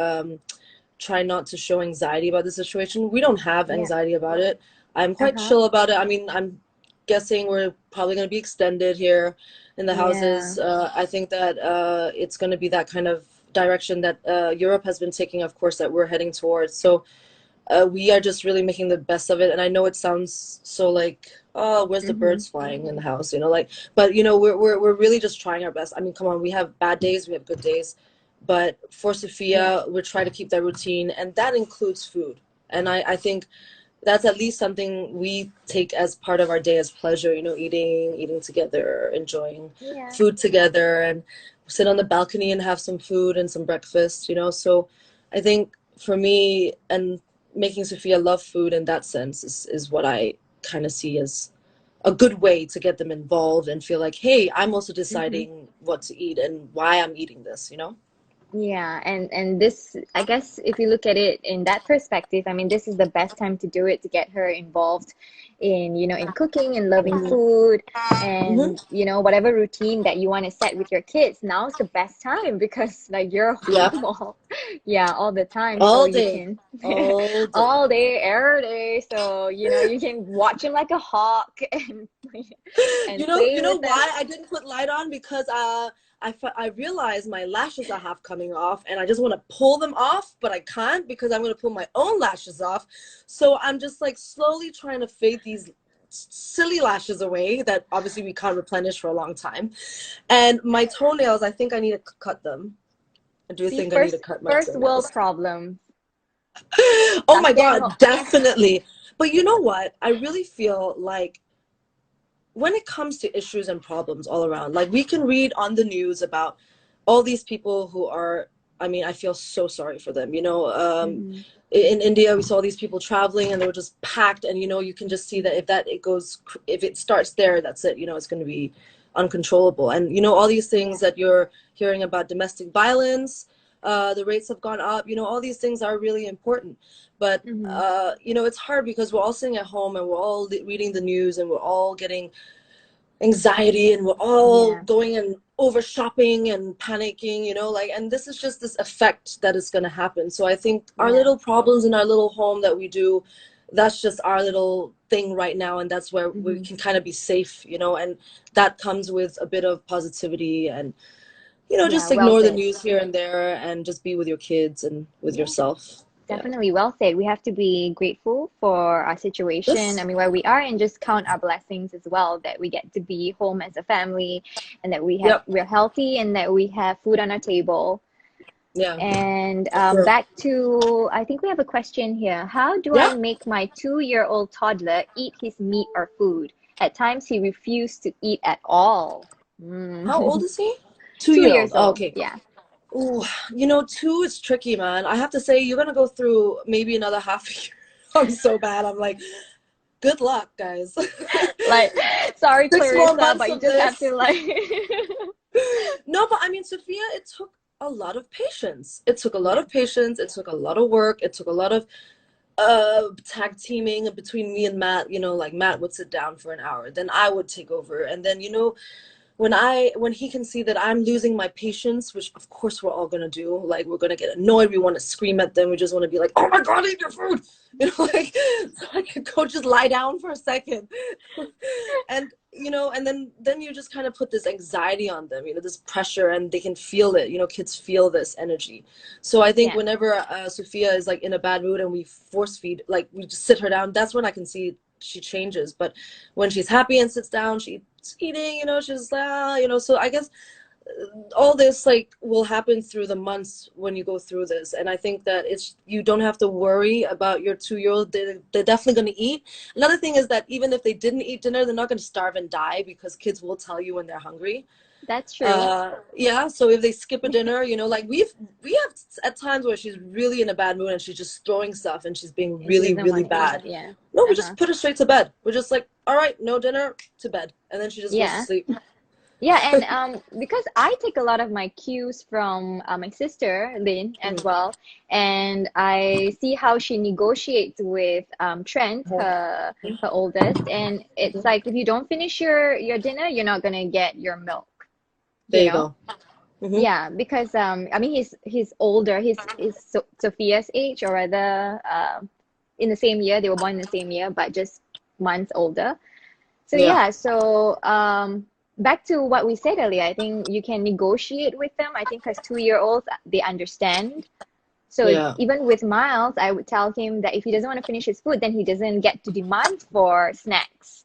try not to show anxiety about the situation. We don't have Yeah. anxiety about it. I'm quite Uh-huh. chill about it. I mean, I'm guessing we're probably going to be extended here in the Yeah. houses. I think that it's going to be that kind of direction that Europe has been taking, of course, that we're heading towards. So we are just really making the best of it. And I know it sounds so like, oh, where's the Mm-hmm. birds flying in the house? You know, like, but you know, we're really just trying our best. I mean, come on, we have bad days, we have good days, but for Yeah. Sophia, we're trying to keep that routine, and that includes food. And I think that's at least something we take as part of our day as pleasure, you know, eating together, enjoying Yeah. food together, and sit on the balcony and have some food and some breakfast, you know. So I think for me, and making Sophia love food in that sense is what I kind of see as a good way to get them involved and feel like, hey, I'm also Mm-hmm. deciding what to eat and why I'm eating this, you know. Yeah, and this, I guess, if you look at it in that perspective, I mean, this is the best time to do it to get her involved in, in cooking and loving food and, Hmm. whatever routine that you want to set with your kids. Now's the best time because like you're Yeah, home all, yeah, all the time, so all you day, can all day. all day, every day. So, you can watch him like a hawk and You play know with them. why I didn't put light on? Because I realized my lashes are half coming off, and I just want to pull them off, but I can't because I'm going to pull my own lashes off. So I'm just like slowly trying to fade these silly lashes away that obviously we can't replenish for a long time. And my toenails, I think I need to cut them. I do See, think I need to first cut my first world toenails. problem. Oh my Second God, definitely. But you know what? I really feel like when it comes to issues and problems all around, like we can read on the news about all these people who are, I mean, I feel so sorry for them. You know, Mhm. in India, we saw these people traveling and they were just packed. And, you know, you can just see that if it starts there, that's it, you know, it's going to be uncontrollable. And, you know, all these Yeah. things that you're hearing about domestic violence, the rates have gone up, you know, all these things are really important. But, Hmm. you know, it's hard because we're all sitting at home and we're all reading the news and we're all getting anxiety and we're all Yeah. going and over shopping and panicking, you know, like, and this is just this effect that is going to happen. So I think our Yeah. little problems in our little home that we do, that's just our little thing right now, and that's where we Hmm. can kind of be safe, you know. And that comes with a bit of positivity, and you know, Yeah. just Well ignore the said. news here and there and just be with your kids and with Yeah. yourself. Yeah. Definitely well said. We have to be grateful for our situation. I Yes. mean, where we are, and just count our blessings as well that we get to be home as a family, and that Yep. we're healthy, and that we have food on our table. Yeah. And For sure. back to, I think we have a question here. How do I Yeah. make my 2-year-old toddler eat his meat or food? At times, he refused to eat at all. How Mm. old is he? 2 year two old. years Oh, old. okay. Yeah. Ooh, you know, two is tricky, man. I have to say, you're gonna go through maybe another half a year. I'm so bad. I'm like, good luck, guys. Like, sorry, 6 more Clarissa, months but you of just have this. to like. No, but I mean, Sophia, it took a lot of patience. It took a lot Yeah. of patience. It took a lot of work. It took a lot of tag teaming between me and Matt. You know, like Matt would sit down for an hour, then I would take over, and then you know, when he can see that I'm losing my patience, which of course we're all gonna do, like we're gonna get annoyed, we want to scream at them, we just want to be like, oh my God, eat your food, you know, like, so I can go just lie down for a second. And you know, and then you just kind of put this anxiety on them, you know, this pressure, and they can feel it, you know, kids feel this energy. So I think Yeah. whenever Sophia is like in a bad mood and we force feed, like we just sit her down, that's when I can see she changes. But when she's happy and sits down, she's eating, you know, she's you know. So I guess all this like will happen through the months when you go through this, and I think that it's, you don't have to worry about your 2 year old. They're definitely going to eat. Another thing is that even if they didn't eat dinner, they're not going to starve and die, because kids will tell you when they're hungry. That's true. Yeah, so if they skip a dinner, you know, like we have at times where she's really in a bad mood and she's just throwing stuff and she's being And she really, doesn't really want to eat. bad. Yeah. No, we Uh-huh. just put her straight to bed. We're just like, all right, no dinner, to bed. And then she just goes to Yeah. sleep. Yeah, and because I take a lot of my cues from my sister Lynn as Mhm. well, and I see how she negotiates with Trent, her oldest, and it's like if you don't finish your dinner, you're not gonna get your milk, you There you know? go. Hmm. Yeah, because I mean he's older, he's Sophia's age, or rather in the same year, they were born in the same year, but just months older. So Yeah, yeah, so back to what we said earlier, I think you can negotiate with them. I think because 2-year-olds, they understand. So yeah. even with Miles, I would tell him that if he doesn't want to finish his food, then he doesn't get to demand for snacks,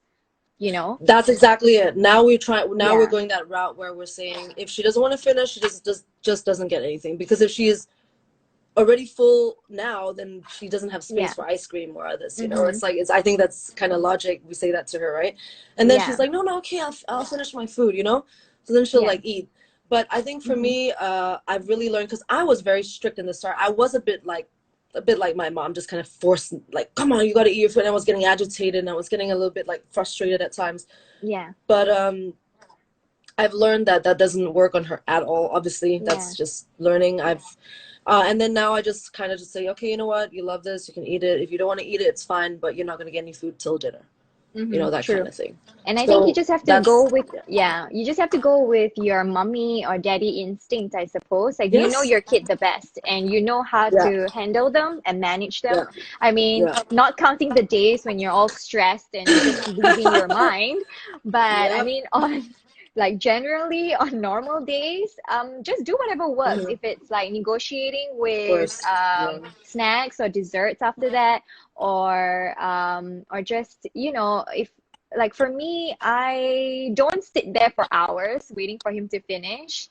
you know? That's exactly it. Now we're trying. Now we're Yeah, going that route where we're saying if she doesn't want to finish, she just doesn't get anything. Because if she is already full now, then she doesn't have space yeah, for ice cream or this. You know, mm-hmm, it's like it's. I think that's kind of logic. We say that to her, right? And then she's yeah, like, no, no, okay, I'll finish my food. You know, so then she'll yeah, like eat. But I think for mm-hmm, me, I've really learned because I was very strict in the start. I was a bit like my mom, just kind of forced, like, come on, you got to eat your food. And I was getting agitated and I was getting a little bit like frustrated at times. yeah, But I've learned that that doesn't work on her at all. Obviously, yeah, that's just learning. And then now I just kind of just say, okay, you know what? You love this. You can eat it. If you don't want to eat it, it's fine, but you're not going to get any food till dinner. You mm-hmm, know, that kind true. of thing. And I think you So just have to go that's, with, yeah, you just have to go with your mommy or daddy instinct, I suppose. Like you know yes. your kid the best and you know how Yeah. to handle them and manage them. Yeah. I mean, Yeah. not counting the days when you're all stressed and just losing your mind, but I Yeah. mean on like generally on normal days, just do whatever works. Hmm. If it's like negotiating Of with course. Yeah. snacks or desserts after that, or just, you know, if like for me, I don't sit there for hours waiting for him to finish.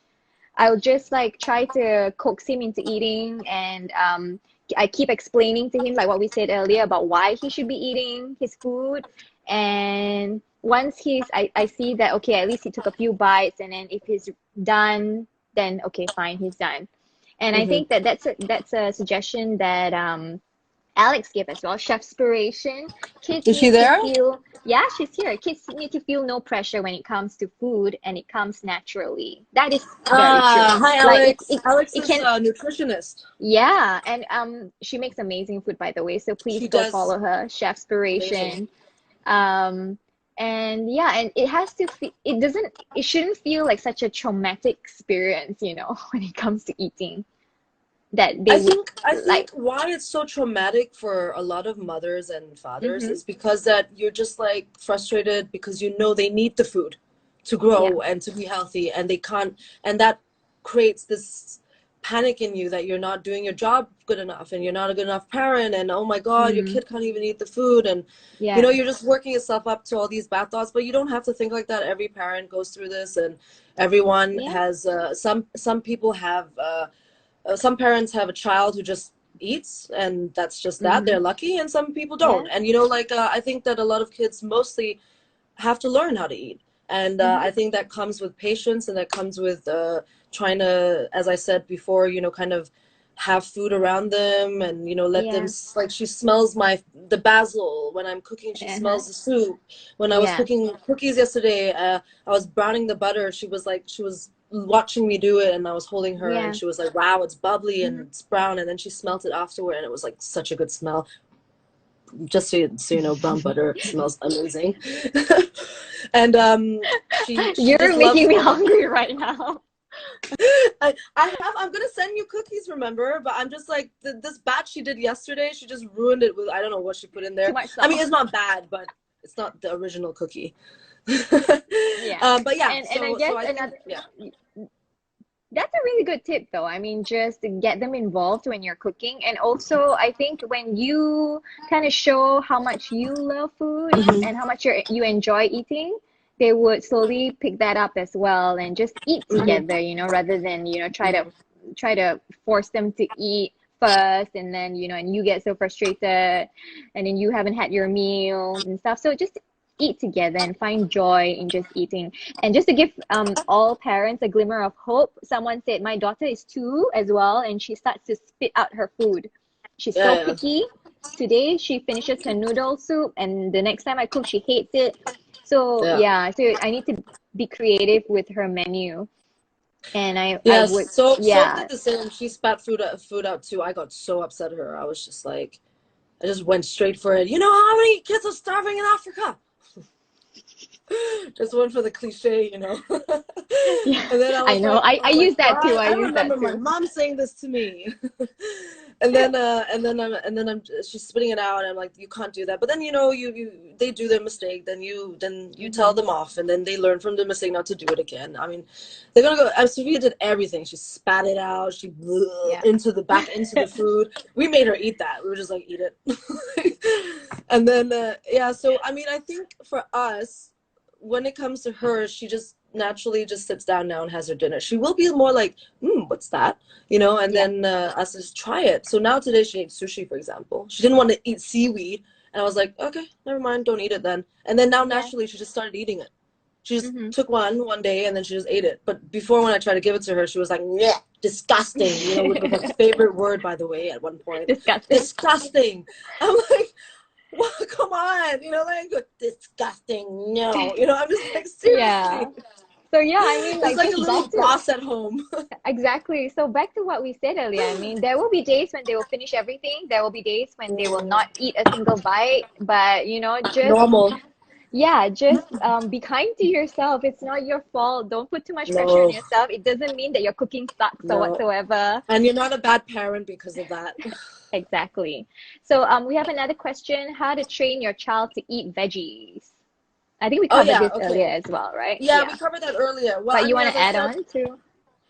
I'll just like try to coax him into eating, and I keep explaining to him like what we said earlier about why he should be eating his food. And once I see that okay, at least he took a few bites, and then if he's done, then okay, fine, he's done. And I Hmm. think that that's a suggestion that Alex gave as well, chefspiration. Kids Is she need to there? feel, yeah, she's here. Kids need to feel no pressure when it comes to food, and it comes naturally. That is very true. Hi, Like Alex. Alex it is can, a nutritionist. yeah, and she makes amazing food, by the way. So please She go does follow her, amazing. chefspiration. Um, and yeah, and it has to feel, it shouldn't feel like such a traumatic experience, you know, when it comes to eating, that they I would think I like. think why it's so traumatic for a lot of mothers and fathers Mm-hmm. is because that you're just like frustrated because you know they need the food to Yeah. grow and to be healthy and they can't, and that creates this panic in you that you're not doing your job good enough and you're not a good enough parent, and oh my god, your Mm, kid can't even eat the food, and you know yeah. you're just working yourself up to all these bad thoughts. But you don't have to think like that. Every parent goes through this, and everyone Yeah. has some people have some parents have a child who just eats and that's just that, Mm-hmm. they're lucky, and some people don't. Yeah. And you know, like I think that a lot of kids mostly have to learn how to eat, and Mm-hmm. I think that comes with patience, and that comes with trying to, as I said before, you know, kind of have food around them, and you know, let them Yeah. like, she smells the basil when I'm cooking, she Uh-huh. smells the soup. When I was Yeah. cooking cookies yesterday, I was browning the butter, she was watching me do it, and I was holding her, and Yeah. she was like, wow, it's bubbly and Mm-hmm. it's brown, and then she smelt it afterward, and it was like such a good smell. Just so you know, brown butter smells amazing. And she just You're loves making me all that. hungry right now. I'm gonna send you cookies, remember, but I'm just like, this batch she did yesterday, she just ruined it with, I don't know what she put in Too there. much I mean, salt. it's not bad, but it's not the original cookie. Yeah. But yeah, And I so guess I think, another, yeah. that's a really good tip though. I mean, just get them involved when you're cooking. And also, I think when you kind of show how much you love food and Hmm. how much you enjoy eating, they would slowly pick that up as well and just eat Hmm. together, you know, rather than, you know, try to force them to eat first, and then, you know, and you get so frustrated and then you haven't had your meal and stuff. So just eat together and find joy in just eating. And just to give all parents a glimmer of hope, someone said my daughter is 2 as well, and she starts to spit out her food. She's so Yeah, picky. Today she finishes her noodle soup, and the next time I cook, she hates it. So yeah. yeah, so I need to be creative with her menu. And I Yeah, would, so yeah. did the same. She spat food out too. I got so upset at her. I was just like, I just went straight for it. You know how many kids are starving in Africa? Just went for the cliche, you know. Yeah, And then I know. I I was like, use that too. I I use remember that my too. mom saying this to me. And then I'm she's spitting it out. And I'm like, you can't do that. But then, you know, they do their mistake. Then you tell Hmm. them off, and then they learn from the mistake not to do it again. I mean, they're gonna go. Sophia did everything. She spat it out. She blew Yeah. into the food. We made her eat that. We were just like, eat it. And then yeah. So I mean, I think for us, when it comes to her, she just naturally just sits down now and has her dinner. She will be more like, what's that? You know, and Yeah. then us just try it. So now today she ate sushi, for example. She didn't want to eat seaweed. And I was like, okay, never mind, don't eat it then. And then now Yeah. naturally she just started eating it. She just Hmm. took one day and then she just ate it. But before, when I tried to give it to her, she was like, yeah, disgusting, you know, which was her favorite word, by the way, at one point. Disgusting. Disgusting. I'm like, well, come on, you know, like disgusting. No, you know, I'm just like, Yeah. seriously. So yeah, I mean, It's like like a just back little to boss at home. exactly. So back to what we said earlier. I mean, there will be days when they will finish everything. There will be days when they will not eat a single bite. But you know, just Normal. yeah, just be kind to yourself. It's not your fault. Don't put too much pressure on No, yourself. It doesn't mean that your cooking sucks or no. whatsoever. And you're not a bad parent because of that. Exactly. So we have another question: how to train your child to eat veggies? I think we Oh, covered yeah, this earlier okay. as well, right? Yeah, we Yeah. covered that earlier. Well, But I you mean, want as to I add said, on to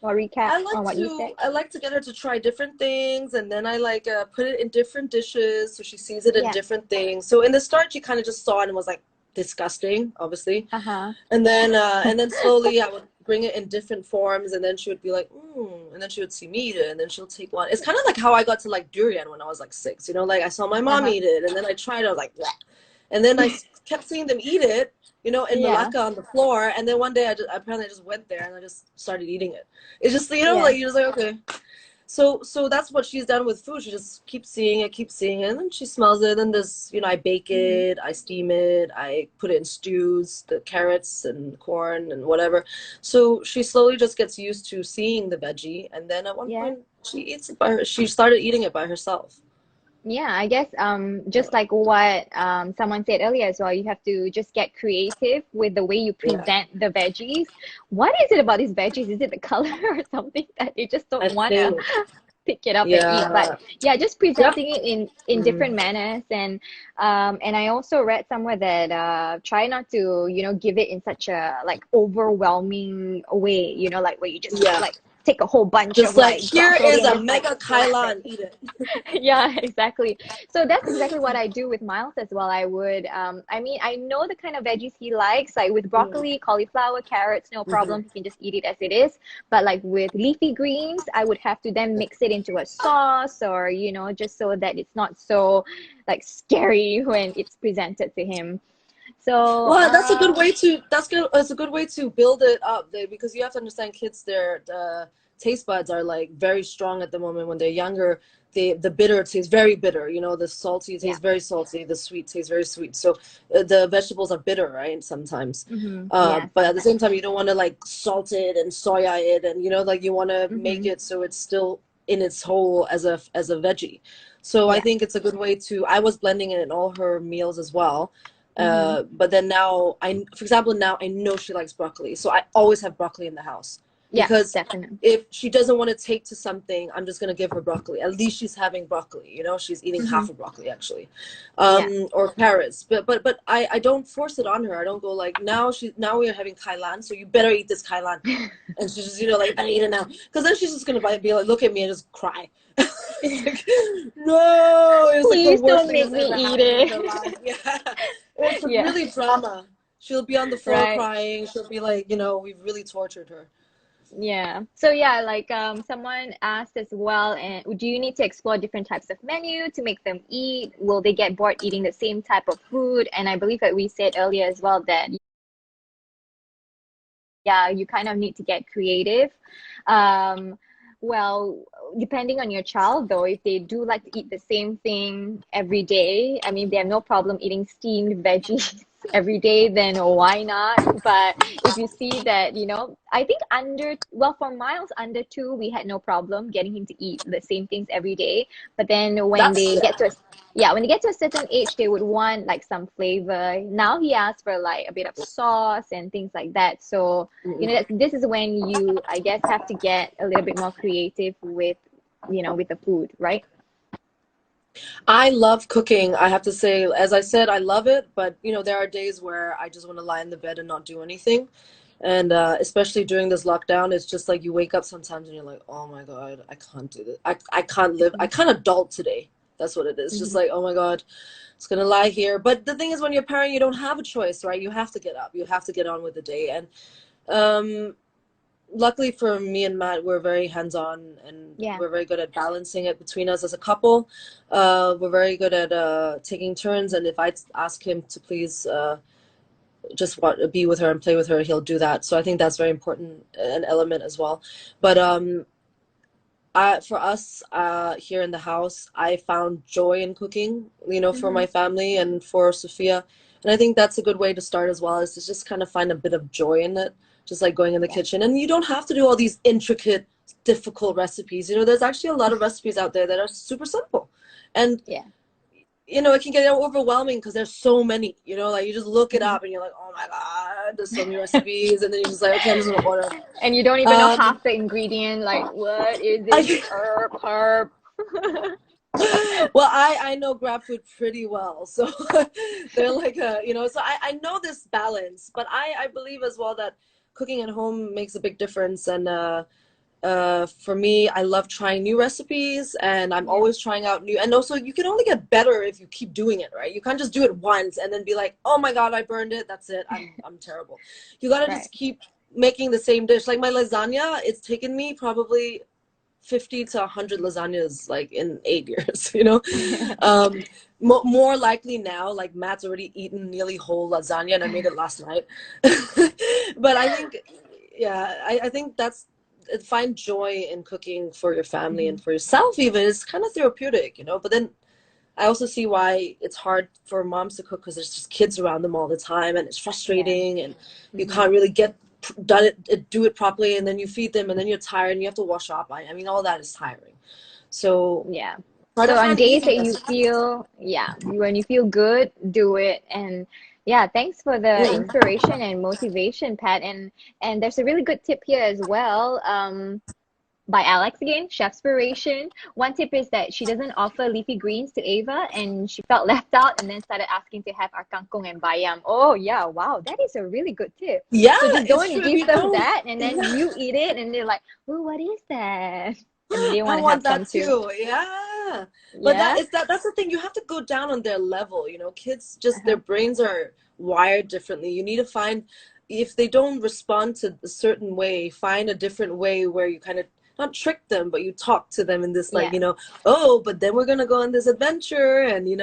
or recap on what you said? I like to get her to try different things, and then I like put it in different dishes so she sees it in Yeah. different things. So in the start, she kind of just saw it and was like disgusting, obviously. Uh-huh. And then slowly I would bring it in different forms, and then she would be like, and then she would see me eat it, and then she'll take one. It's kind of like how I got to like durian when I was like 6. You know, like I saw my mom Uh-huh. eat it, and then I tried. I was like, bleh. And then kept seeing them eat it, you know, in Yeah. Malacca on the floor. And then one day I just went there and I just started eating it. It's just, you know, Yeah. like you're just like, okay. So that's what she's done with food. She just keeps seeing it, and then she smells it. And there's, you know, I bake Hmm. it, I steam it, I put it in stews, the carrots and corn and whatever. So she slowly just gets used to seeing the veggie, and then at one Yeah. point she eats it by her. She started eating it by herself. Yeah, I guess just like what someone said earlier as well, you have to just get creative with the way you Yeah, present the veggies. What is it about these veggies? Is it the color or something that they just I don't want to think. pick it up and eat? But Yeah. yeah, just Yep. presenting it in different manners. And I also read somewhere that try not to, you know, give it in such a like overwhelming way, you know, like where you just Yeah. like take a whole bunch of Just like, like here broccoli is and a just like mega slap it. Kailan, eat it. Yeah, exactly. So that's exactly what I do with Miles as well. I would, I mean, I know the kind of veggies he likes. Like with broccoli, cauliflower, carrots, no Mm-hmm. problem. He can just eat it as it is. But like with leafy greens, I would have to then mix it into a sauce or, you know, just so that it's not so like scary when it's presented to him. So, Well, that's a good way to that's good. It's a good way to build it up there, because you have to understand kids. Their taste buds are like very strong at the moment when they're younger. The bitter tastes very bitter. You know, the salty yeah. tastes very salty. The sweet tastes very sweet. So the vegetables are bitter, right? Sometimes, Mm-hmm. Yeah, but at the same sometimes. time, you don't want to like salt it and soya it, and you know, like you want to make Mm-hmm. it so it's still in its whole as a veggie. So I Yeah. think it's a good way to. I was blending it in all her meals as well. Mm-hmm. But then now for example, now I know she likes broccoli, so I always have broccoli in the house, Yeah, because definitely. if she doesn't want to take to something, I'm just gonna give her broccoli. At least she's having broccoli, you know, she's eating Mm-hmm. half of broccoli actually, Yeah. or carrots. But I don't force it on her. I don't go like, now we are having kailan, so you better eat this kailan, and she's just, you know, like, better eat it now, because then she's just gonna be like, look at me and just cry. It's like, no, it was like the Please worst don't thing make that's me ever eat happened in her it. life. Yeah, it's Yeah. really drama. She'll be on the floor Right. crying. She'll be like, you know, we've really tortured her. Yeah. So yeah, like someone asked as well, and do you need to explore different types of menu to make them eat? Will they get bored eating the same type of food? And I believe that we said earlier as well that yeah, you kind of need to get creative. Um, well, depending on your child, though, if they do like to eat the same thing every day, I mean, they have no problem eating steamed veggies every day, then why not? But if you see that, I think well, for Miles under 2, we had no problem getting him to eat the same things every day. But then when That's they yeah. get to a yeah, when they get to a certain age, they would want like some flavor. Now he asks for like a bit of sauce and things like that. So this is when you, I guess, have to get a little bit more creative with the food, right? I love cooking. I have to say, as I said, I love it, but there are days where I just want to lie in the bed and not do anything. And especially during this lockdown, it's just like you wake up sometimes and you're like, oh my God, I can't do this. I can't live. I Mhm. can't adult today. That's what it is. Just Mhm. like, oh my God, it's gonna lie here. But the thing is, when you're a parent, you don't have a choice, right? You have to get up. You have to get on with the day. And um, luckily for me and Matt, we're very hands-on and Yeah. we're very good at balancing it between us as a couple. We're very good at taking turns, and if I ask him to please just be with her and play with her, he'll do that. So I think that's very important, an element as well. But for us here in the house, I found joy in cooking, for Mhm. my family and for Sophia. And I think that's a good way to start as well, is to just kind of find a bit of joy in it, just like going in the Yeah. kitchen. And you don't have to do all these intricate, difficult recipes. There's actually a lot of recipes out there that are super simple. And Yeah. it can get overwhelming because there's so many, like you just look it Mhm. up and you're like, oh my God, there's so many recipes. And then you're just like, okay, I'm just gonna order. And you don't even know Um, half the ingredient. Like, what is this I, herb? well, I know grab food pretty well, so they're like so I know this balance, but I believe as well that cooking at home makes a big difference. And for me, I love trying new recipes, and I'm Yeah. always trying out new. And also, you can only get better if you keep doing it, right? You can't just do it once and then be like, oh my God, I burned it, that's it, I'm terrible. You gotta Right. just keep making the same dish. Like my lasagna, it's taken me probably 50 to 100 lasagnas like in 8 years. um more likely now, like Matt's already eaten nearly whole lasagna and I made it last night. But I think, yeah, I think that's find joy in cooking for your family and Mhm. for yourself. Even it's kind of therapeutic, but then I also see why it's hard for moms to cook, because there's just kids around them all the time and it's Yeah. frustrating, and you Mhm. can't really do it properly, and then you feed them and then you're tired and you have to wash up. I mean, all that is tiring. So Yeah. try to So on find days easy that you recipes. feel, yeah, when you feel good, do it. And yeah, thanks for the Yeah. inspiration and motivation, Pat. And there's a really good tip here as well. By Alex again, Chefspiration. One tip is that she doesn't offer leafy greens to Ava, and she felt left out and then started asking to have our kangkong and bayam. Oh yeah, wow, that is a really good tip. Yeah, So just go it's and true. If give you them don't, that, and then yeah, you eat it, and they're like, "Oh, what is that?" And then they I want to have want some that too. too. Yeah. But Yeah. that's the thing. You have to go down on their level. Kids, just their Uh-huh. brains are wired differently. You need to find, if they don't respond to a certain way, find a different way where you kind of not trick them, but you talk to them in this, like, Yeah. oh, but then we're gonna go on this adventure, and we're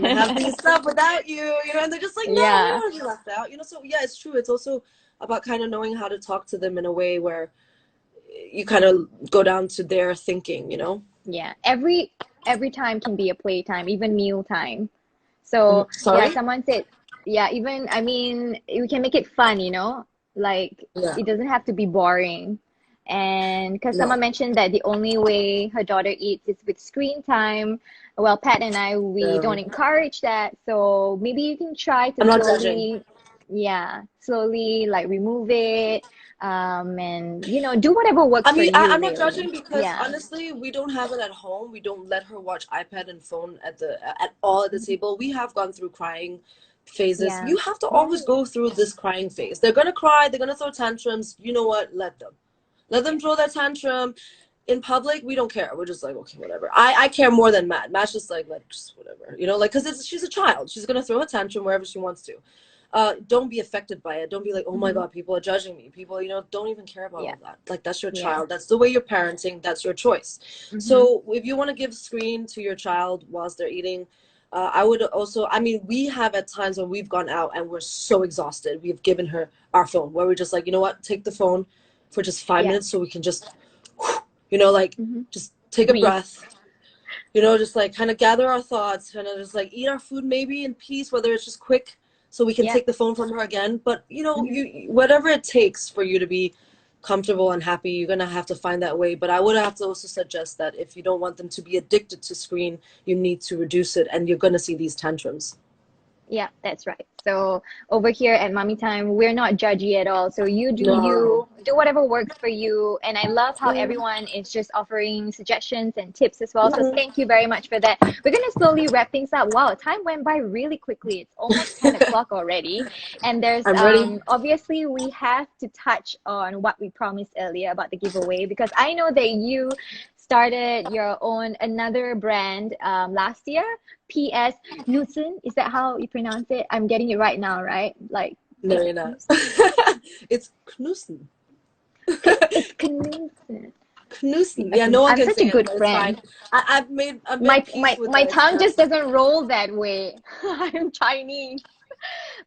gonna have these stuff without you, and they're just like, no, we don't Yeah. want to be left out. So yeah, it's true. It's also about kind of knowing how to talk to them in a way where you kind of go down to their thinking. Yeah. Every time can be a playtime, even meal time. So yeah, Sorry. someone said, yeah, even I mean, we can make it fun, like Yeah. it doesn't have to be boring. And because No, someone mentioned that the only way her daughter eats is with screen time. Well, Pat and I, we don't no. encourage that. So maybe you can try to I'm not judging. slowly, yeah, slowly like remove it, and do whatever works I for mean, you, I'm not really. judging because Yeah. honestly, we don't have it at home. We don't let her watch iPad and phone at all at the table. We have gone through crying phases. Yeah. You have to Yeah. always go through this crying phase. They're gonna cry. They're gonna throw tantrums. You know what? Let them. Let Yeah. them throw their tantrum. In public, we don't care. We're just like, okay, whatever. I care more than Matt. Matt's just like, just whatever, like, because she's a child. She's gonna throw a tantrum wherever she wants to. don't be affected by it. Don't be like, oh my Mm-hmm. God, people are judging me. People, don't even care about Yeah. all that. Like, that's your Yeah. child. That's the way you're parenting. That's your choice. Mm-hmm. So if you want to give screen to your child whilst they're eating, I would also, I mean, we have at times when we've gone out and we're so exhausted, we've given her our phone where we're just like, you know what, take the phone for just 5 minutes so we can just, like, Mm-hmm. just take a Breathe. breath, just like kind of gather our thoughts, kind of just like eat our food maybe in peace, whether it's just quick so we can Yeah. take the phone from her again. But, Mm-hmm. whatever it takes for you to be comfortable and happy, you're going to have to find that way. But I would have to also suggest that if you don't want them to be addicted to screen, you need to reduce it, and you're going to see these tantrums. Yeah, that's right. So over here at Mommy Time, we're not judgy at all. So No. you, do whatever works for you. And I love how Mm-hmm. everyone is just offering suggestions and tips as well. So thank you very much for that. We're going to slowly wrap things up. Wow, time went by really quickly. It's almost 10 o'clock already. And there's I'm ready. obviously we have to touch on what we promised earlier about the giveaway, because I know that you started your own another brand last year. PS Knudsen, is that how you pronounce it? I'm getting it right now, right? Like, No, is you're it not. Knudsen? It's Knudsen. It's Knudsen. Knudsen. Yeah, Okay, no one I'm can such a say it, good but it's fine. friend. I've made My peace my with my it. tongue just doesn't roll that way. I'm Chinese.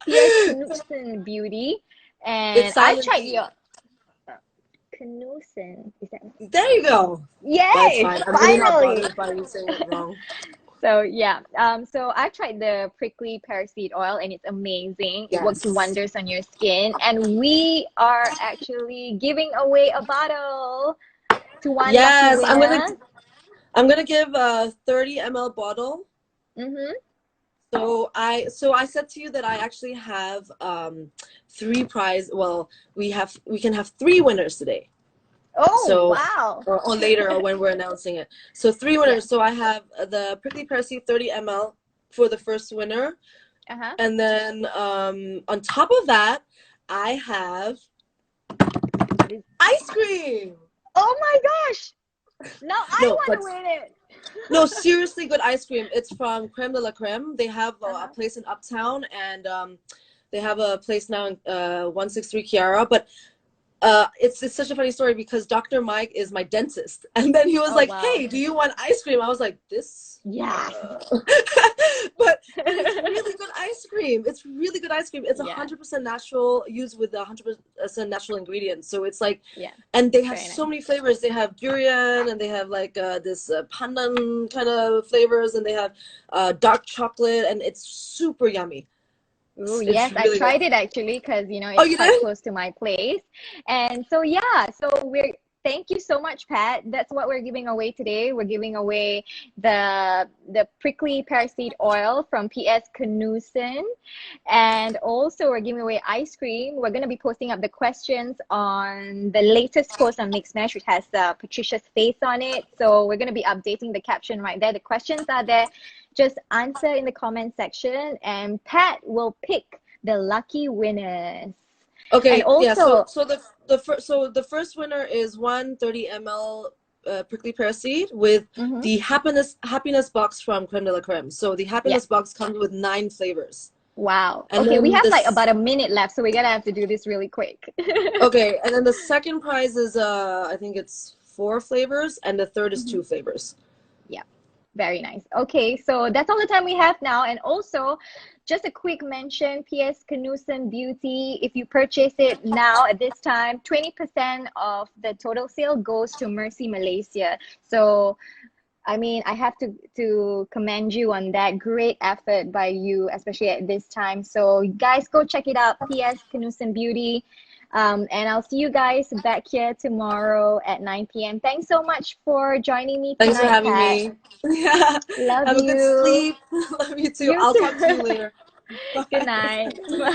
PS Knudsen Beauty, It's and I've silent tried E. your Knudsen. Is that? There you go. That's Yay! fine. I'm really not Finally. bothered by you saying it wrong. So yeah, so I tried the prickly pear seed oil and it's amazing. It works Yes. wonders on your skin, and we are actually giving away a bottle to one lucky Yes, winner. I'm gonna give a 30 ml bottle. Mm-hmm. So I said to you that I actually have three prize. Well, we can have three winners today. Oh So wow! or later or when we're announcing it. So three Yeah. winners. So I have the prickly pear seed 30 ml for the first winner, Uh-huh. and then on top of that, I have What is? ice cream. Oh my gosh! Now I No, want but to win it. no, seriously good ice cream. It's from Creme de la Creme. They have a Uh-huh. place in Uptown, and they have a place now in 163 Kiara. But it's such a funny story because Dr. Mike is my dentist, and then he was Oh like, wow! "Hey, do you want ice cream?" I was like, "This." Yes. But it's really good ice cream. It's really good ice cream. It's Yeah. 100% natural, used with 100% natural ingredients. So it's like, Yeah. and they have Very so nice. many flavors. They have durian, and they have like this pandan kind of flavors, and they have dark chocolate, and it's super yummy. Oh, It's yes, I really good. tried it actually because, Oh, it's you quite did? close to my place. And so, yeah, so thank you so much, Pat. That's what we're giving away today. We're giving away the prickly pear seed oil from PS Knudsen. And also, we're giving away ice cream. We're going to be posting up the questions on the latest post on Mixed Mesh, which has Patricia's face on it. So, we're going to be updating the caption right there. The questions are there. Just answer in the comment section, and Pat will pick the lucky winners. And Okay, yeah. So also, so the first winner is 130 ml prickly pear seed with mhm. the happiness box from Creme de la Creme. So the Yeah, happiness box comes with 9 flavors, wow. and Okay, we then have like this. about a minute left, so we're gonna have to do this really quick. Okay, and then the second prize is I think it's 4 flavors, and the third is Mhm. 2 flavors. Yeah, very nice. Okay, so that's all the time we have now. And also, just a quick mention, PS Knudsen Beauty, if you purchase it now at this time, 20% of the total sale goes to Mercy Malaysia. So I mean, I have to commend you on that great effort by you, especially at this time. So guys, go check it out, PS Knudsen Beauty. And I'll see you guys back here tomorrow at 9 p.m. Thanks so much for joining me Thanks for tonight, having Pat. me. Yeah, Love have a good you. sleep. Love you too. You I'll talk to you too. later. Good Bye. night. Bye.